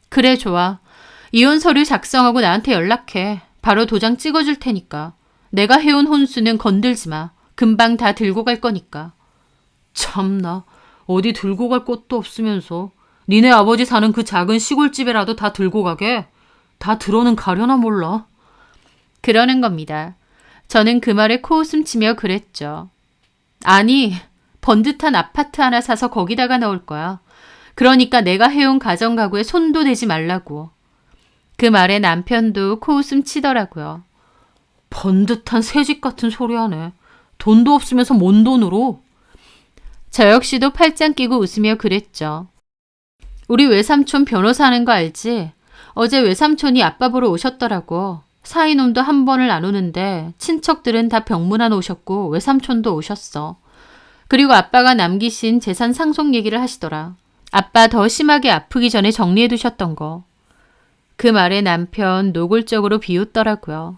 그래, 좋아. 이혼 서류 작성하고 나한테 연락해. 바로 도장 찍어줄 테니까. 내가 해온 혼수는 건들지 마. 금방 다 들고 갈 거니까. 참나, 어디 들고 갈 것도 없으면서 니네 아버지 사는 그 작은 시골집에라도 다 들고 가게? 다 들어는 가려나 몰라. 그러는 겁니다. 저는 그 말에 코웃음 치며 그랬죠. 아니, 번듯한 아파트 하나 사서 거기다가 넣을 거야. 그러니까 내가 해온 가정가구에 손도 대지 말라고. 그 말에 남편도 코웃음 치더라고요. 번듯한 새집 같은 소리 하네. 돈도 없으면서 뭔 돈으로? 저 역시도 팔짱 끼고 웃으며 그랬죠. 우리 외삼촌 변호사 하는 거 알지? 어제 외삼촌이 아빠 보러 오셨더라고. 사이놈도 한 번을 안 오는데 친척들은 다 병문안 오셨고 외삼촌도 오셨어. 그리고 아빠가 남기신 재산 상속 얘기를 하시더라. 아빠 더 심하게 아프기 전에 정리해 두셨던 거. 그 말에 남편 노골적으로 비웃더라고요.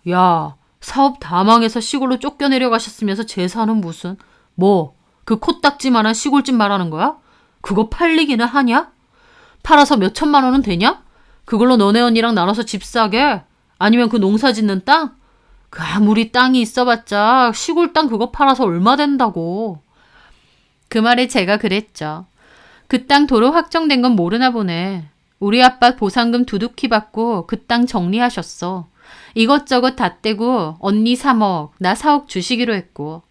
야, 사업 다 망해서 시골로 쫓겨내려 가셨으면서 재산은 무슨, 뭐, 그 코딱지만한 시골집 말하는 거야? 그거 팔리기는 하냐? 팔아서 몇 천만 원은 되냐? 그걸로 너네 언니랑 나눠서 집 사게? 아니면 그 농사 짓는 땅? 그 아무리 땅이 있어봤자 시골 땅 그거 팔아서 얼마 된다고. 그 말에 제가 그랬죠. 그 땅 도로 확정된 건 모르나 보네. 우리 아빠 보상금 두둑히 받고 그 땅 정리하셨어. 이것저것 다 떼고 언니 3억, 나 4억 주시기로 했고.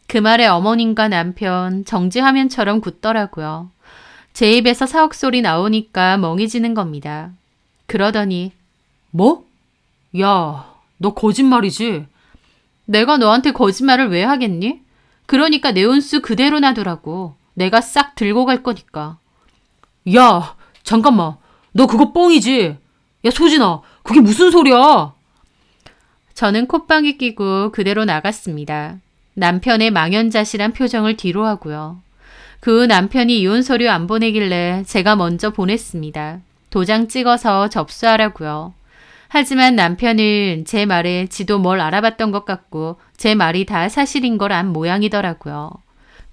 그 말에 어머님과 남편 정지화면처럼 굳더라고요. 제 입에서 4억 소리 나오니까 멍해지는 겁니다. 그러더니 뭐? 야, 너 거짓말이지? 내가 너한테 거짓말을 왜 하겠니? 그러니까 내 혼수 그대로 놔두라고. 내가 싹 들고 갈 거니까. 야, 잠깐만. 너 그거 뻥이지? 야, 소진아, 그게 무슨 소리야? 저는 콧방귀 끼고 그대로 나갔습니다. 남편의 망연자실한 표정을 뒤로 하고요. 그 남편이 이혼 서류 안 보내길래 제가 먼저 보냈습니다. 도장 찍어서 접수하라고요. 하지만 남편은 제 말에 지도 뭘 알아봤던 것 같고 제 말이 다 사실인 걸 안 모양이더라고요.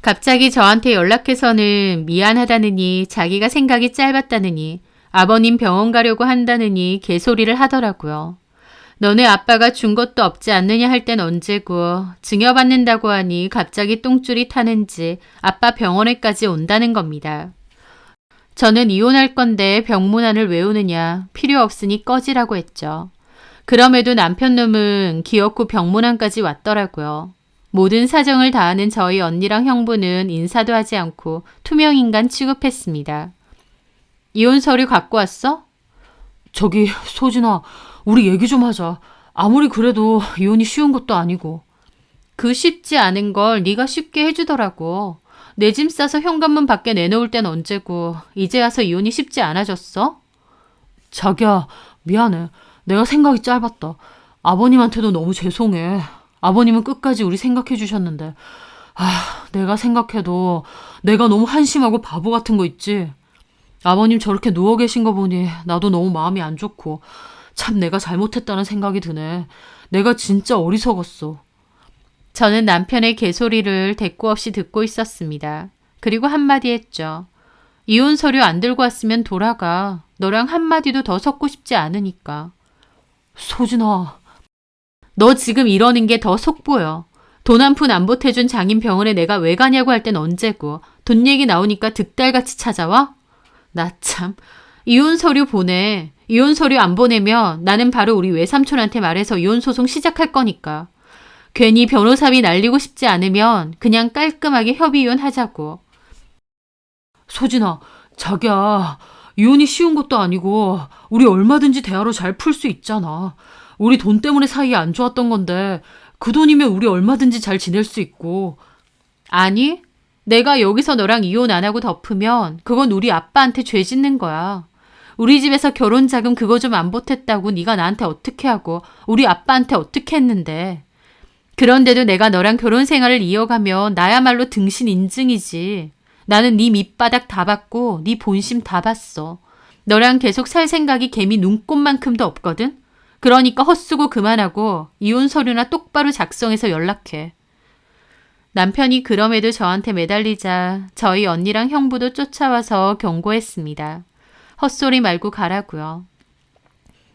갑자기 저한테 연락해서는 미안하다느니 자기가 생각이 짧았다느니 아버님 병원 가려고 한다느니 개소리를 하더라고요. 너네 아빠가 준 것도 없지 않느냐 할 땐 언제고 증여받는다고 하니 갑자기 똥줄이 타는지 아빠 병원에까지 온다는 겁니다. 저는 이혼할 건데 병문안을 왜 오느냐 필요 없으니 꺼지라고 했죠. 그럼에도 남편 놈은 기어코 병문안까지 왔더라고요. 모든 사정을 다 아는 저희 언니랑 형부는 인사도 하지 않고 투명인간 취급했습니다. 이혼 서류 갖고 왔어? 저기, 소진아, 우리 얘기 좀 하자. 아무리 그래도 이혼이 쉬운 것도 아니고. 그 쉽지 않은 걸 네가 쉽게 해주더라고. 내 짐 싸서 현관문 밖에 내놓을 땐 언제고 이제 와서 이혼이 쉽지 않아졌어? 자기야, 미안해. 내가 생각이 짧았다. 아버님한테도 너무 죄송해. 아버님은 끝까지 우리 생각해 주셨는데. 내가 생각해도 내가 너무 한심하고 바보 같은 거 있지. 아버님 저렇게 누워 계신 거 보니 나도 너무 마음이 안 좋고 참 내가 잘못했다는 생각이 드네. 내가 진짜 어리석었어. 저는 남편의 개소리를 대꾸 없이 듣고 있었습니다. 그리고 한마디 했죠. 이혼 서류 안 들고 왔으면 돌아가. 너랑 한마디도 더 섞고 싶지 않으니까. 소진아. 너 지금 이러는 게 더 속보여. 돈 한 푼 안 보태준 장인 병원에 내가 왜 가냐고 할 땐 언제고. 돈 얘기 나오니까 득달같이 찾아와? 나 참. 이혼 서류 보내. 이혼 서류 안 보내면 나는 바로 우리 외삼촌한테 말해서 이혼 소송 시작할 거니까. 괜히 변호사비 날리고 싶지 않으면 그냥 깔끔하게 협의 이혼하자고. 소진아, 자기야. 이혼이 쉬운 것도 아니고 우리 얼마든지 대화로 잘 풀 수 있잖아. 우리 돈 때문에 사이 안 좋았던 건데 그 돈이면 우리 얼마든지 잘 지낼 수 있고. 아니, 내가 여기서 너랑 이혼 안 하고 덮으면 그건 우리 아빠한테 죄 짓는 거야. 우리 집에서 결혼 자금 그거 좀 안 보탰다고 네가 나한테 어떻게 하고 우리 아빠한테 어떻게 했는데. 그런데도 내가 너랑 결혼 생활을 이어가면 나야말로 등신 인증이지. 나는 네 밑바닥 다 봤고 네 본심 다 봤어. 너랑 계속 살 생각이 개미 눈곱만큼도 없거든. 그러니까 헛수고 그만하고 이혼 서류나 똑바로 작성해서 연락해. 남편이 그럼에도 저한테 매달리자 저희 언니랑 형부도 쫓아와서 경고했습니다. 헛소리 말고 가라고요.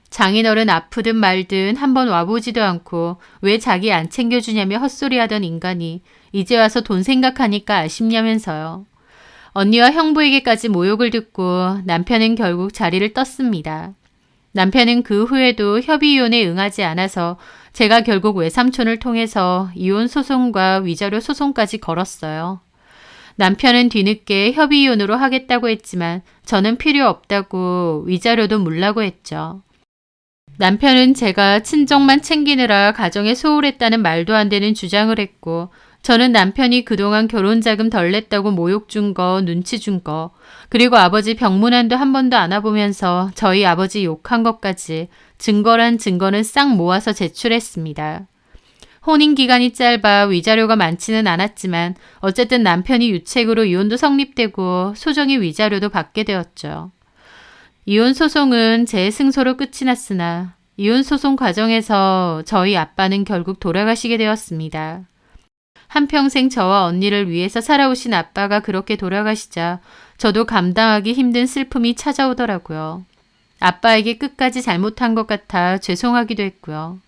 장인어른 아프든 말든 한번 와보지도 않고 왜 자기 안 챙겨주냐며 헛소리하던 인간이 이제 와서 돈 생각하니까 아쉽냐면서요. 언니와 형부에게까지 모욕을 듣고 남편은 결국 자리를 떴습니다. 남편은 그 후에도 협의이혼에 응하지 않아서 제가 결국 외삼촌을 통해서 이혼 소송과 위자료 소송까지 걸었어요. 남편은 뒤늦게 협의이혼으로 하겠다고 했지만 저는 필요 없다고 위자료도 물라고 했죠. 남편은 제가 친정만 챙기느라 가정에 소홀했다는 말도 안 되는 주장을 했고 저는 남편이 그동안 결혼자금 덜 냈다고 모욕 준 거, 눈치 준 거, 그리고 아버지 병문안도 한 번도 안 와보면서 저희 아버지 욕한 것까지 증거란 증거는 싹 모아서 제출했습니다. 혼인기간이 짧아 위자료가 많지는 않았지만 어쨌든 남편이 유책으로 이혼도 성립되고 소정의 위자료도 받게 되었죠. 이혼 소송은 제 승소로 끝이 났으나 이혼 소송 과정에서 저희 아빠는 결국 돌아가시게 되었습니다. 한평생 저와 언니를 위해서 살아오신 아빠가 그렇게 돌아가시자 저도 감당하기 힘든 슬픔이 찾아오더라고요. 아빠에게 끝까지 잘못한 것 같아 죄송하기도 했고요.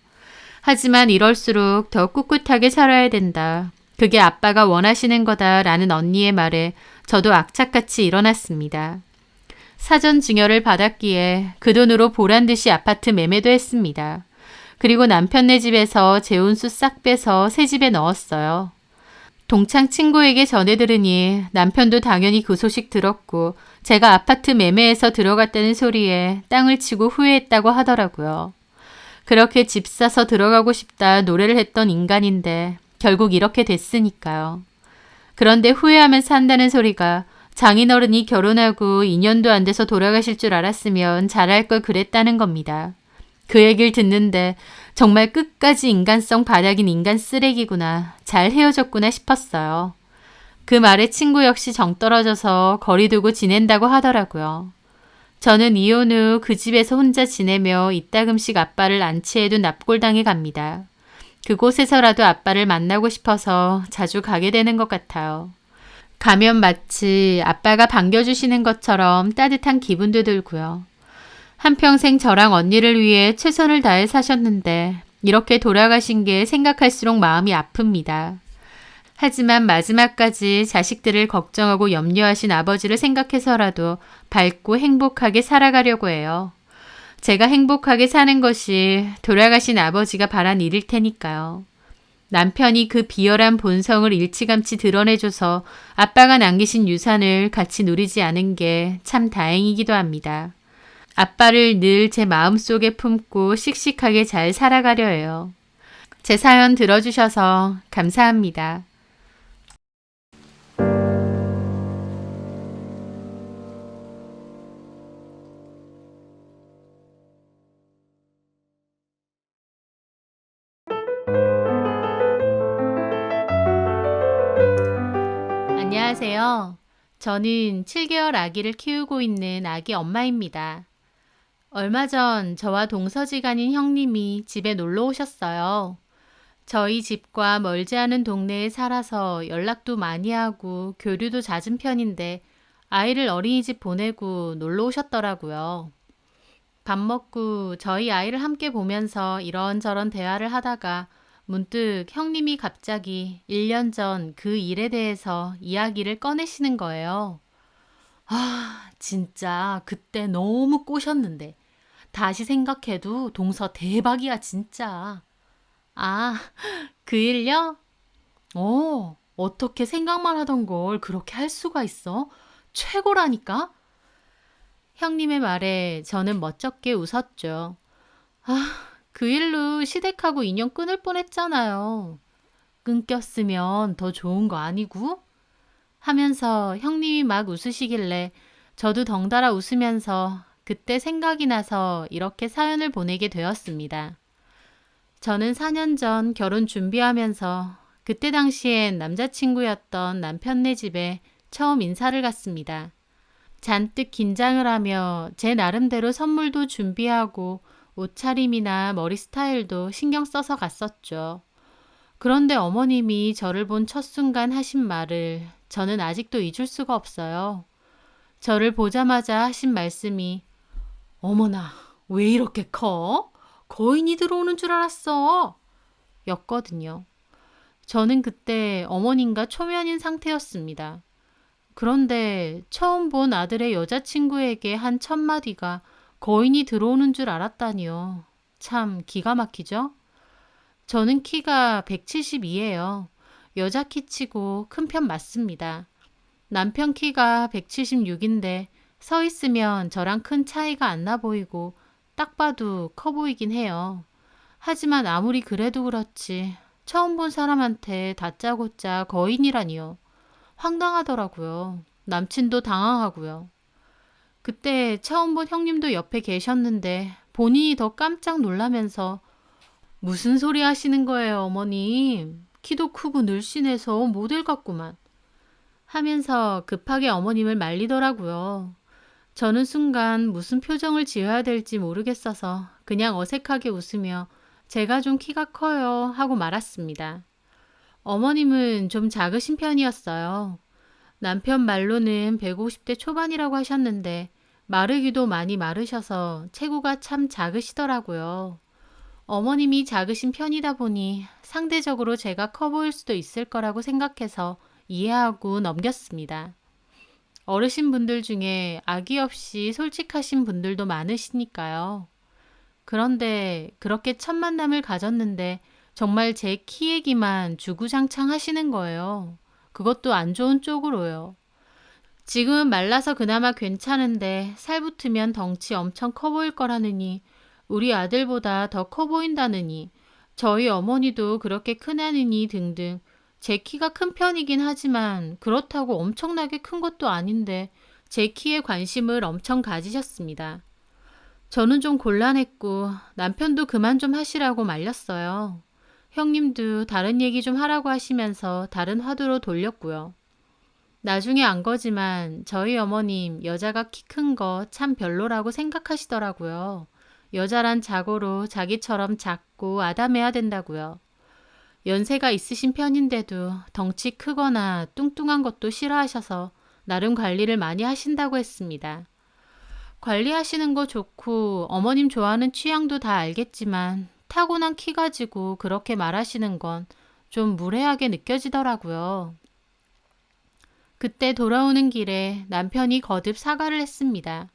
하지만 이럴수록 더 꿋꿋하게 살아야 된다. 그게 아빠가 원하시는 거다라는 언니의 말에 저도 악착같이 일어났습니다. 사전 증여를 받았기에 그 돈으로 보란듯이 아파트 매매도 했습니다. 그리고 남편네 집에서 재혼수 싹 빼서 새 집에 넣었어요. 동창 친구에게 전해 들으니 남편도 당연히 그 소식 들었고 제가 아파트 매매해서 들어갔다는 소리에 땅을 치고 후회했다고 하더라고요. 그렇게 집 사서 들어가고 싶다 노래를 했던 인간인데 결국 이렇게 됐으니까요. 그런데 후회하면서 한다는 소리가 장인어른이 결혼하고 2년도 안 돼서 돌아가실 줄 알았으면 잘할 걸 그랬다는 겁니다. 그 얘기를 듣는데 정말 끝까지 인간성 바닥인 인간 쓰레기구나, 잘 헤어졌구나 싶었어요. 그 말에 친구 역시 정 떨어져서 거리 두고 지낸다고 하더라고요. 저는 이혼 후 그 집에서 혼자 지내며 이따금씩 아빠를 안치해둔 납골당에 갑니다. 그곳에서라도 아빠를 만나고 싶어서 자주 가게 되는 것 같아요. 가면 마치 아빠가 반겨주시는 것처럼 따뜻한 기분도 들고요. 한평생 저랑 언니를 위해 최선을 다해 사셨는데 이렇게 돌아가신 게 생각할수록 마음이 아픕니다. 하지만 마지막까지 자식들을 걱정하고 염려하신 아버지를 생각해서라도 밝고 행복하게 살아가려고 해요. 제가 행복하게 사는 것이 돌아가신 아버지가 바란 일일 테니까요. 남편이 그 비열한 본성을 일찌감치 드러내줘서 아빠가 남기신 유산을 같이 누리지 않은 게 참 다행이기도 합니다. 아빠를 늘 제 마음속에 품고 씩씩하게 잘 살아가려 해요. 제 사연 들어주셔서 감사합니다. 안녕하세요. 저는 7개월 아기를 키우고 있는 아기 엄마입니다. 얼마 전 저와 동서지간인 형님이 집에 놀러 오셨어요. 저희 집과 멀지 않은 동네에 살아서 연락도 많이 하고 교류도 잦은 편인데 아이를 어린이집 보내고 놀러 오셨더라고요. 밥 먹고 저희 아이를 함께 보면서 이런저런 대화를 하다가 문득 형님이 갑자기 1년 전 그 일에 대해서 이야기를 꺼내시는 거예요. 아, 진짜 그때 너무 꼬셨는데 다시 생각해도 동서 대박이야, 진짜. 아, 그 일요? 어떻게 생각만 하던 걸 그렇게 할 수가 있어? 최고라니까? 형님의 말에 저는 멋쩍게 웃었죠. 아, 그 일로 시댁하고 인연 끊을 뻔했잖아요. 끊겼으면 더 좋은 거 아니고? 하면서 형님이 막 웃으시길래 저도 덩달아 웃으면서 그때 생각이 나서 이렇게 사연을 보내게 되었습니다. 저는 4년 전 결혼 준비하면서 그때 당시엔 남자친구였던 남편네 집에 처음 인사를 갔습니다. 잔뜩 긴장을 하며 제 나름대로 선물도 준비하고 옷차림이나 머리 스타일도 신경 써서 갔었죠. 그런데 어머님이 저를 본 첫 순간 하신 말을 저는 아직도 잊을 수가 없어요. 저를 보자마자 하신 말씀이 어머나, 왜 이렇게 커? 거인이 들어오는 줄 알았어. 였거든요. 저는 그때 어머님과 초면인 상태였습니다. 그런데 처음 본 아들의 여자친구에게 한 첫마디가 거인이 들어오는 줄 알았다니요. 참 기가 막히죠? 저는 키가 172예요. 여자 키치고 큰 편 맞습니다. 남편 키가 176인데 서 있으면 저랑 큰 차이가 안 나 보이고 딱 봐도 커 보이긴 해요. 하지만 아무리 그래도 그렇지 처음 본 사람한테 다짜고짜 거인이라니요. 황당하더라고요. 남친도 당황하고요. 그때 처음 본 형님도 옆에 계셨는데 본인이 더 깜짝 놀라면서 무슨 소리 하시는 거예요, 어머님? 키도 크고 늘씬해서 모델 같구만. 하면서 급하게 어머님을 말리더라고요. 저는 순간 무슨 표정을 지어야 될지 모르겠어서 그냥 어색하게 웃으며 제가 좀 키가 커요 하고 말았습니다. 어머님은 좀 작으신 편이었어요. 남편 말로는 150대 초반이라고 하셨는데 마르기도 많이 마르셔서 체구가 참 작으시더라고요. 어머님이 작으신 편이다 보니 상대적으로 제가 커 보일 수도 있을 거라고 생각해서 이해하고 넘겼습니다. 어르신분들 중에 아기 없이 솔직하신 분들도 많으시니까요. 그런데 그렇게 첫 만남을 가졌는데 정말 제 키 얘기만 주구장창 하시는 거예요. 그것도 안 좋은 쪽으로요. 지금은 말라서 그나마 괜찮은데 살 붙으면 덩치 엄청 커 보일 거라느니 우리 아들보다 더 커 보인다느니 저희 어머니도 그렇게 크다느니 등등 제 키가 큰 편이긴 하지만 그렇다고 엄청나게 큰 것도 아닌데 제 키에 관심을 엄청 가지셨습니다. 저는 좀 곤란했고 남편도 그만 좀 하시라고 말렸어요. 형님도 다른 얘기 좀 하라고 하시면서 다른 화두로 돌렸고요. 나중에 안 거지만 저희 어머님 여자가 키 큰 거 참 별로라고 생각하시더라고요. 여자란 자고로 자기처럼 작고 아담해야 된다고요. 연세가 있으신 편인데도 덩치 크거나 뚱뚱한 것도 싫어하셔서 나름 관리를 많이 하신다고 했습니다. 관리하시는 거 좋고 어머님 좋아하는 취향도 다 알겠지만 타고난 키 가지고 그렇게 말하시는 건 좀 무례하게 느껴지더라고요. 그때 돌아오는 길에 남편이 거듭 사과를 했습니다.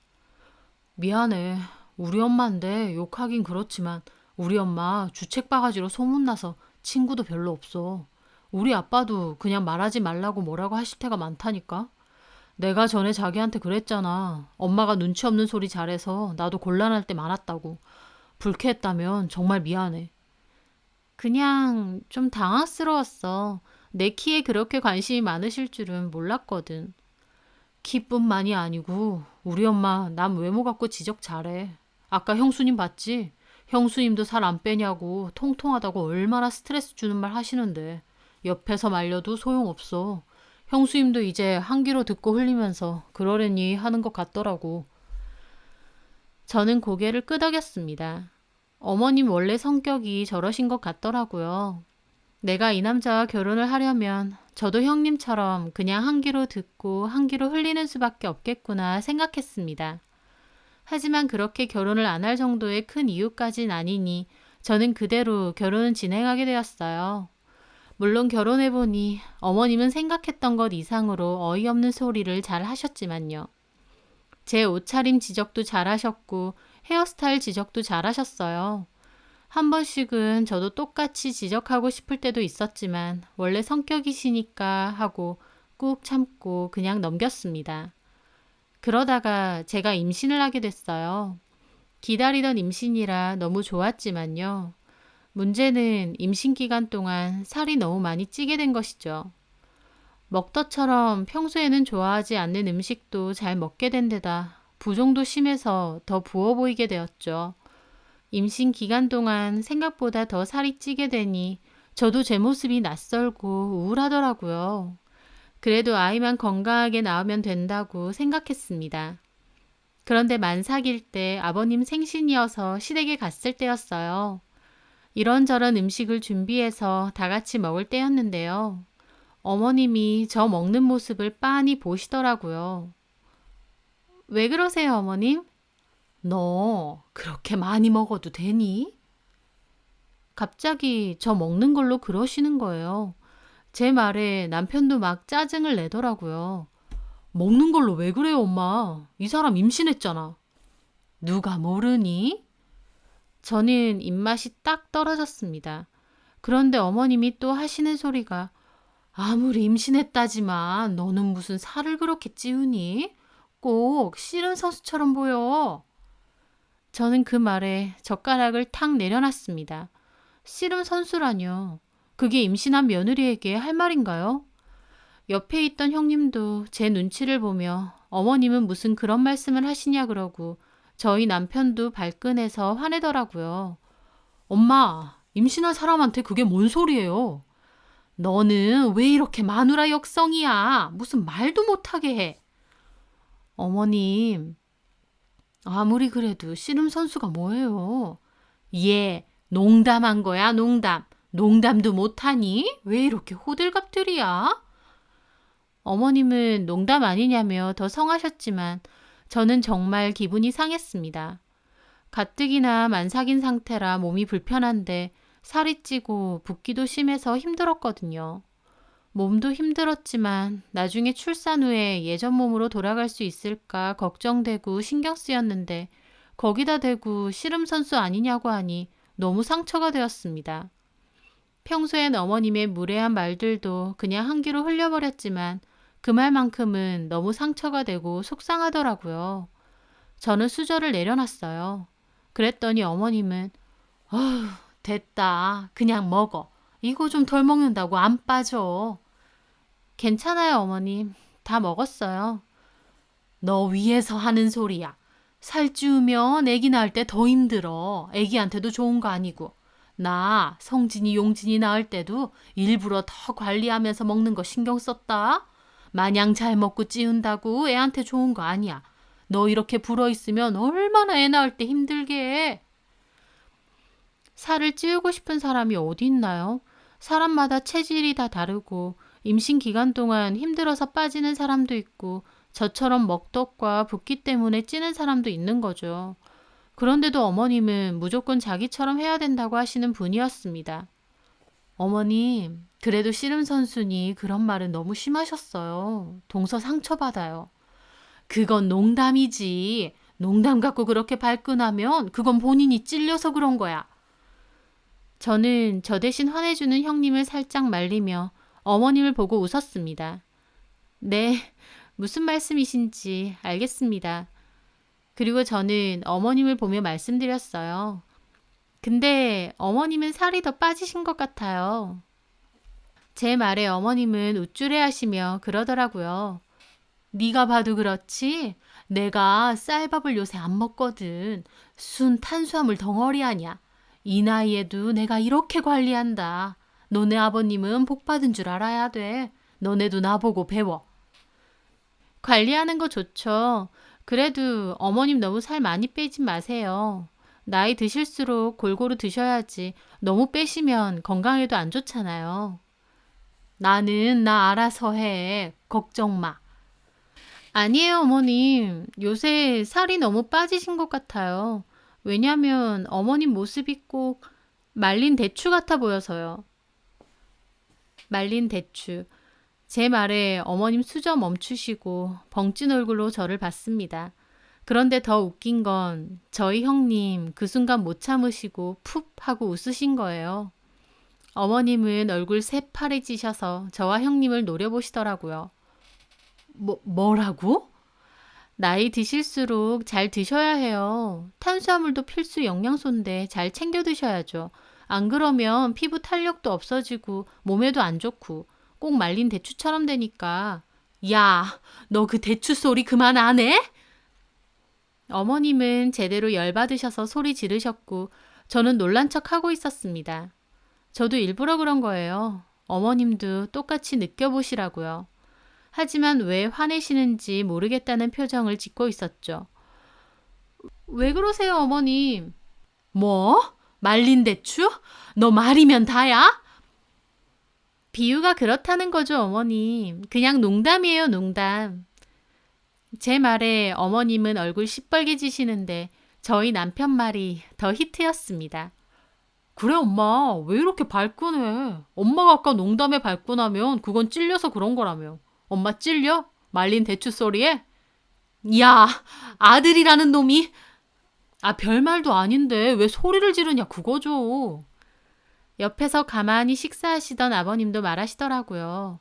미안해. 우리 엄마인데 욕하긴 그렇지만 우리 엄마 주책 바가지로 소문나서 친구도 별로 없어. 우리 아빠도 그냥 말하지 말라고 뭐라고 하실 때가 많다니까. 내가 전에 자기한테 그랬잖아. 엄마가 눈치 없는 소리 잘해서 나도 곤란할 때 많았다고. 불쾌했다면 정말 미안해. 그냥 좀 당황스러웠어. 내 키에 그렇게 관심이 많으실 줄은 몰랐거든. 키뿐만이 아니고 우리 엄마 남 외모 갖고 지적 잘해. 아까 형수님 봤지? 형수님도 살 안 빼냐고 통통하다고 얼마나 스트레스 주는 말 하시는데 옆에서 말려도 소용없어. 형수님도 이제 한 귀로 듣고 흘리면서 그러려니 하는 것 같더라고. 저는 고개를 끄덕였습니다. 어머님 원래 성격이 저러신 것 같더라고요. 내가 이 남자와 결혼을 하려면 저도 형님처럼 그냥 한 귀로 듣고 한 귀로 흘리는 수밖에 없겠구나 생각했습니다. 하지만 그렇게 결혼을 안 할 정도의 큰 이유까진 아니니 저는 그대로 결혼을 진행하게 되었어요. 물론 결혼해보니 어머님은 생각했던 것 이상으로 어이없는 소리를 잘 하셨지만요. 제 옷차림 지적도 잘 하셨고 헤어스타일 지적도 잘 하셨어요. 한 번씩은 저도 똑같이 지적하고 싶을 때도 있었지만 원래 성격이시니까 하고 꾹 참고 그냥 넘겼습니다. 그러다가 제가 임신을 하게 됐어요. 기다리던 임신이라 너무 좋았지만요. 문제는 임신 기간 동안 살이 너무 많이 찌게 된 것이죠. 먹덧처럼 평소에는 좋아하지 않는 음식도 잘 먹게 된 데다 부종도 심해서 더 부어 보이게 되었죠. 임신 기간 동안 생각보다 더 살이 찌게 되니 저도 제 모습이 낯설고 우울하더라고요. 그래도 아이만 건강하게 낳으면 된다고 생각했습니다. 그런데 만삭일 때 아버님 생신이어서 시댁에 갔을 때였어요. 이런저런 음식을 준비해서 다 같이 먹을 때였는데요. 어머님이 저 먹는 모습을 빤히 보시더라고요. 왜 그러세요, 어머님? 너 그렇게 많이 먹어도 되니? 갑자기 저 먹는 걸로 그러시는 거예요. 제 말에 남편도 막 짜증을 내더라고요. 먹는 걸로 왜 그래요, 엄마? 이 사람 임신했잖아. 누가 모르니? 저는 입맛이 딱 떨어졌습니다. 그런데 어머님이 또 하시는 소리가 아무리 임신했다지만 너는 무슨 살을 그렇게 찌우니? 꼭 씨름 선수처럼 보여. 저는 그 말에 젓가락을 탁 내려놨습니다. 씨름 선수라뇨. 그게 임신한 며느리에게 할 말인가요? 옆에 있던 형님도 제 눈치를 보며 어머님은 무슨 그런 말씀을 하시냐 그러고 저희 남편도 발끈해서 화내더라고요. 엄마, 임신한 사람한테 그게 뭔 소리예요? 너는 왜 이렇게 마누라 역성이야? 무슨 말도 못하게 해. 어머님, 아무리 그래도 씨름 선수가 뭐예요? 얘 농담한 거야, 농담. 농담도 못하니? 왜 이렇게 호들갑들이야? 어머님은 농담 아니냐며 더 성하셨지만 저는 정말 기분이 상했습니다. 가뜩이나 만삭인 상태라 몸이 불편한데 살이 찌고 붓기도 심해서 힘들었거든요. 몸도 힘들었지만 나중에 출산 후에 예전 몸으로 돌아갈 수 있을까 걱정되고 신경 쓰였는데 거기다 대고 씨름 선수 아니냐고 하니 너무 상처가 되었습니다. 평소엔 어머님의 무례한 말들도 그냥 한 귀로 흘려버렸지만 그 말만큼은 너무 상처가 되고 속상하더라고요. 저는 수저를 내려놨어요. 그랬더니 어머님은 어휴, 됐다. 그냥 먹어. 이거 좀 덜 먹는다고 안 빠져. 괜찮아요, 어머님. 다 먹었어요. 너 위에서 하는 소리야. 살찌우면 애기 낳을 때 더 힘들어. 애기한테도 좋은 거 아니고. 나 성진이 용진이 낳을 때도 일부러 더 관리하면서 먹는 거 신경 썼다. 마냥 잘 먹고 찌운다고 애한테 좋은 거 아니야. 너 이렇게 불어있으면 얼마나 애 낳을 때 힘들게 해. 살을 찌우고 싶은 사람이 어디 있나요? 사람마다 체질이 다 다르고 임신 기간 동안 힘들어서 빠지는 사람도 있고 저처럼 먹덧과 붓기 때문에 찌는 사람도 있는 거죠. 그런데도 어머님은 무조건 자기처럼 해야 된다고 하시는 분이었습니다. 어머님, 그래도 씨름 선수니 그런 말은 너무 심하셨어요. 동서 상처받아요. 그건 농담이지. 농담 갖고 그렇게 발끈하면 그건 본인이 찔려서 그런 거야. 저는 저 대신 화내주는 형님을 살짝 말리며 어머님을 보고 웃었습니다. 네, 무슨 말씀이신지 알겠습니다. 그리고 저는 어머님을 보며 말씀드렸어요. 근데 어머님은 살이 더 빠지신 것 같아요. 제 말에 어머님은 우쭐해하시며 그러더라고요. 네가 봐도 그렇지? 내가 쌀밥을 요새 안 먹거든. 순 탄수화물 덩어리 아니야. 이 나이에도 내가 이렇게 관리한다. 너네 아버님은 복 받은 줄 알아야 돼. 너네도 나보고 배워. 관리하는 거 좋죠. 그래도 어머님 너무 살 많이 빼지 마세요. 나이 드실수록 골고루 드셔야지. 너무 빼시면 건강에도 안 좋잖아요. 나는 나 알아서 해. 걱정 마. 아니에요, 어머님. 요새 살이 너무 빠지신 것 같아요. 왜냐면 어머님 모습이 꼭 말린 대추 같아 보여서요. 말린 대추. 제 말에 어머님 수저 멈추시고 벙찐 얼굴로 저를 봤습니다. 그런데 더 웃긴 건 저희 형님 그 순간 못 참으시고 푹 하고 웃으신 거예요. 어머님은 얼굴 새파래지셔서 저와 형님을 노려보시더라고요. 뭐라고? 나이 드실수록 잘 드셔야 해요. 탄수화물도 필수 영양소인데 잘 챙겨 드셔야죠. 안 그러면 피부 탄력도 없어지고 몸에도 안 좋고 꼭 말린 대추처럼 되니까. 야, 너 그 대추 소리 그만 안 해? 어머님은 제대로 열받으셔서 소리 지르셨고 저는 놀란 척 하고 있었습니다. 저도 일부러 그런 거예요. 어머님도 똑같이 느껴보시라고요. 하지만 왜 화내시는지 모르겠다는 표정을 짓고 있었죠. 왜 그러세요, 어머님? 뭐? 말린 대추? 너 말이면 다야? 비유가 그렇다는 거죠, 어머님. 그냥 농담이에요, 농담. 제 말에 어머님은 얼굴 시뻘개지시는데 저희 남편 말이 더 히트였습니다. 그래, 엄마. 왜 이렇게 발끈해? 엄마가 아까 농담에 발끈하면 그건 찔려서 그런 거라며. 엄마 찔려? 말린 대추 소리에? 야, 아들이라는 놈이. 아, 별말도 아닌데 왜 소리를 지르냐 그거죠. 옆에서 가만히 식사하시던 아버님도 말하시더라고요.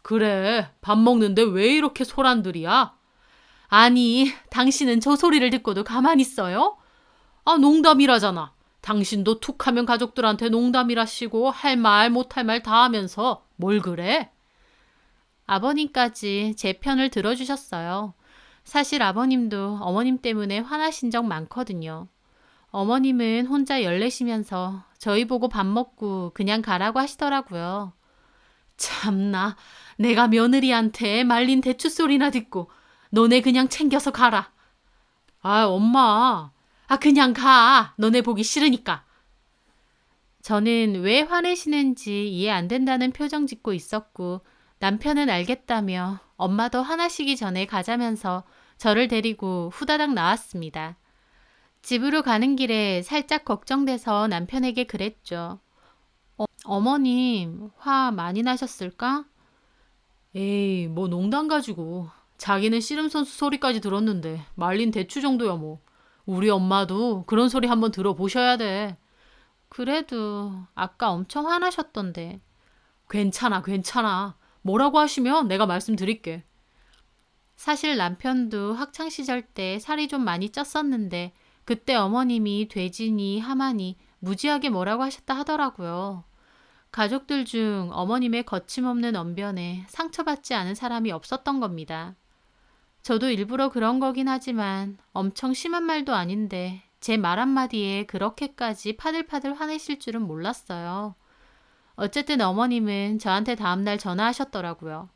그래, 밥 먹는데 왜 이렇게 소란들이야? 아니, 당신은 저 소리를 듣고도 가만히 있어요? 아, 농담이라잖아. 당신도 툭하면 가족들한테 농담이라시고 할 말 못할 말 다 하면서 뭘 그래? 아버님까지 제 편을 들어주셨어요. 사실 아버님도 어머님 때문에 화나신 적 많거든요. 어머님은 혼자 열내시면서 저희 보고 밥 먹고 그냥 가라고 하시더라고요. 참나, 내가 며느리한테 말린 대추 소리나 듣고 너네 그냥 챙겨서 가라. 아, 엄마. 아, 그냥 가. 너네 보기 싫으니까. 저는 왜 화내시는지 이해 안 된다는 표정 짓고 있었고 남편은 알겠다며 엄마도 화나시기 전에 가자면서 저를 데리고 후다닥 나왔습니다. 집으로 가는 길에 살짝 걱정돼서 남편에게 그랬죠. 어머님, 화 많이 나셨을까? 에이, 뭐 농담 가지고. 자기는 씨름 선수 소리까지 들었는데 말린 대추 정도야 뭐. 우리 엄마도 그런 소리 한번 들어보셔야 돼. 그래도 아까 엄청 화나셨던데. 괜찮아, 괜찮아. 뭐라고 하시면 내가 말씀드릴게. 사실 남편도 학창시절 때 살이 좀 많이 쪘었는데 그때 어머님이 돼지니 하마니 무지하게 뭐라고 하셨다 하더라고요. 가족들 중 어머님의 거침없는 언변에 상처받지 않은 사람이 없었던 겁니다. 저도 일부러 그런 거긴 하지만 엄청 심한 말도 아닌데 제 말 한마디에 그렇게까지 파들파들 화내실 줄은 몰랐어요. 어쨌든 어머님은 저한테 다음날 전화하셨더라고요.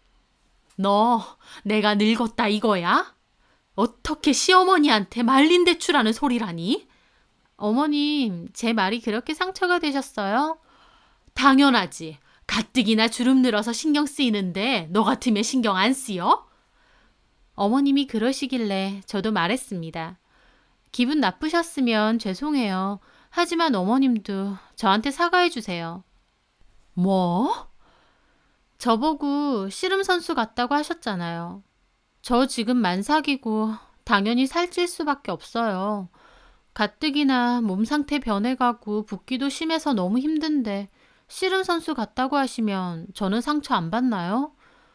너 내가 늙었다 이거야? 어떻게 시어머니한테 말린 대추라는 소리라니? 어머님, 제 말이 그렇게 상처가 되셨어요? 당연하지. 가뜩이나 주름 늘어서 신경 쓰이는데 너 같으면 신경 안 쓰여? 어머님이 그러시길래 저도 말했습니다. 기분 나쁘셨으면 죄송해요. 하지만 어머님도 저한테 사과해 주세요. 뭐? 저보고 씨름 선수 같다고 하셨잖아요. 저 지금 만삭이고 당연히 살찔 수밖에 없어요. 가뜩이나 몸 상태 변해가고 붓기도 심해서 너무 힘든데 씨름 선수 같다고 하시면 저는 상처 안 받나요?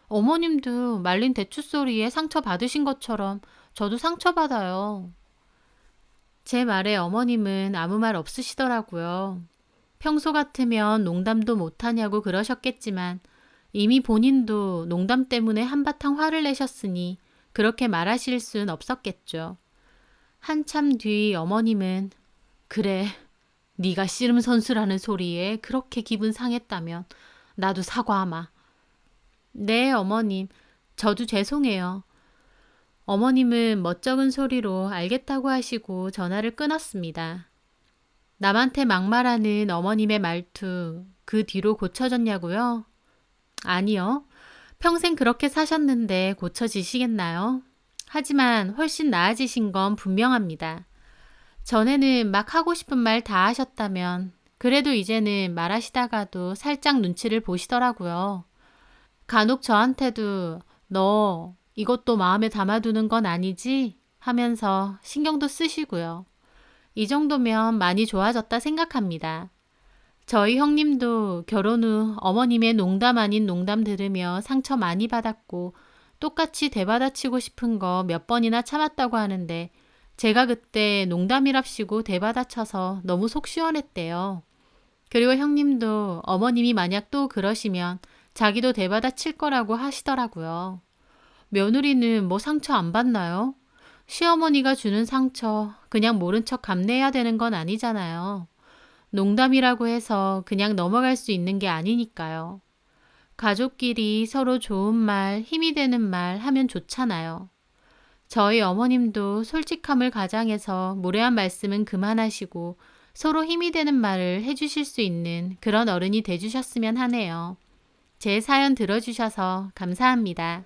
어머님도 말린 대추 소리에 상처 받으신 것처럼 저도 상처 받아요. 제 말에 어머님은 아무 말 없으시더라고요. 평소 같으면 농담도 못하냐고 그러셨겠지만 이미 본인도 농담 때문에 한바탕 화를 내셨으니 그렇게 말하실 순 없었겠죠. 한참 뒤 어머님은 그래, 네가 씨름 선수라는 소리에 그렇게 기분 상했다면 나도 사과하마. 네, 어머님. 저도 죄송해요. 어머님은 멋쩍은 소리로 알겠다고 하시고 전화를 끊었습니다. 남한테 막말하는 어머님의 말투, 그 뒤로 고쳐졌냐고요? 아니요. 평생 그렇게 사셨는데 고쳐지시겠나요? 하지만 훨씬 나아지신 건 분명합니다. 전에는 막 하고 싶은 말 다 하셨다면 그래도 이제는 말하시다가도 살짝 눈치를 보시더라고요. 간혹 저한테도 너 이것도 마음에 담아두는 건 아니지? 하면서 신경도 쓰시고요. 이 정도면 많이 좋아졌다 생각합니다. 저희 형님도 결혼 후 어머님의 농담 아닌 농담 들으며 상처 많이 받았고 똑같이 대받아치고 싶은 거 몇 번이나 참았다고 하는데 제가 그때 농담이랍시고 대받아쳐서 너무 속 시원했대요. 그리고 형님도 어머님이 만약 또 그러시면 자기도 대받아 칠 거라고 하시더라고요. 며느리는 뭐 상처 안 받나요? 시어머니가 주는 상처 그냥 모른 척 감내해야 되는 건 아니잖아요. 농담이라고 해서 그냥 넘어갈 수 있는 게 아니니까요. 가족끼리 서로 좋은 말, 힘이 되는 말 하면 좋잖아요. 저희 어머님도 솔직함을 가장해서 무례한 말씀은 그만하시고 서로 힘이 되는 말을 해주실 수 있는 그런 어른이 돼주셨으면 하네요. 제 사연 들어주셔서 감사합니다.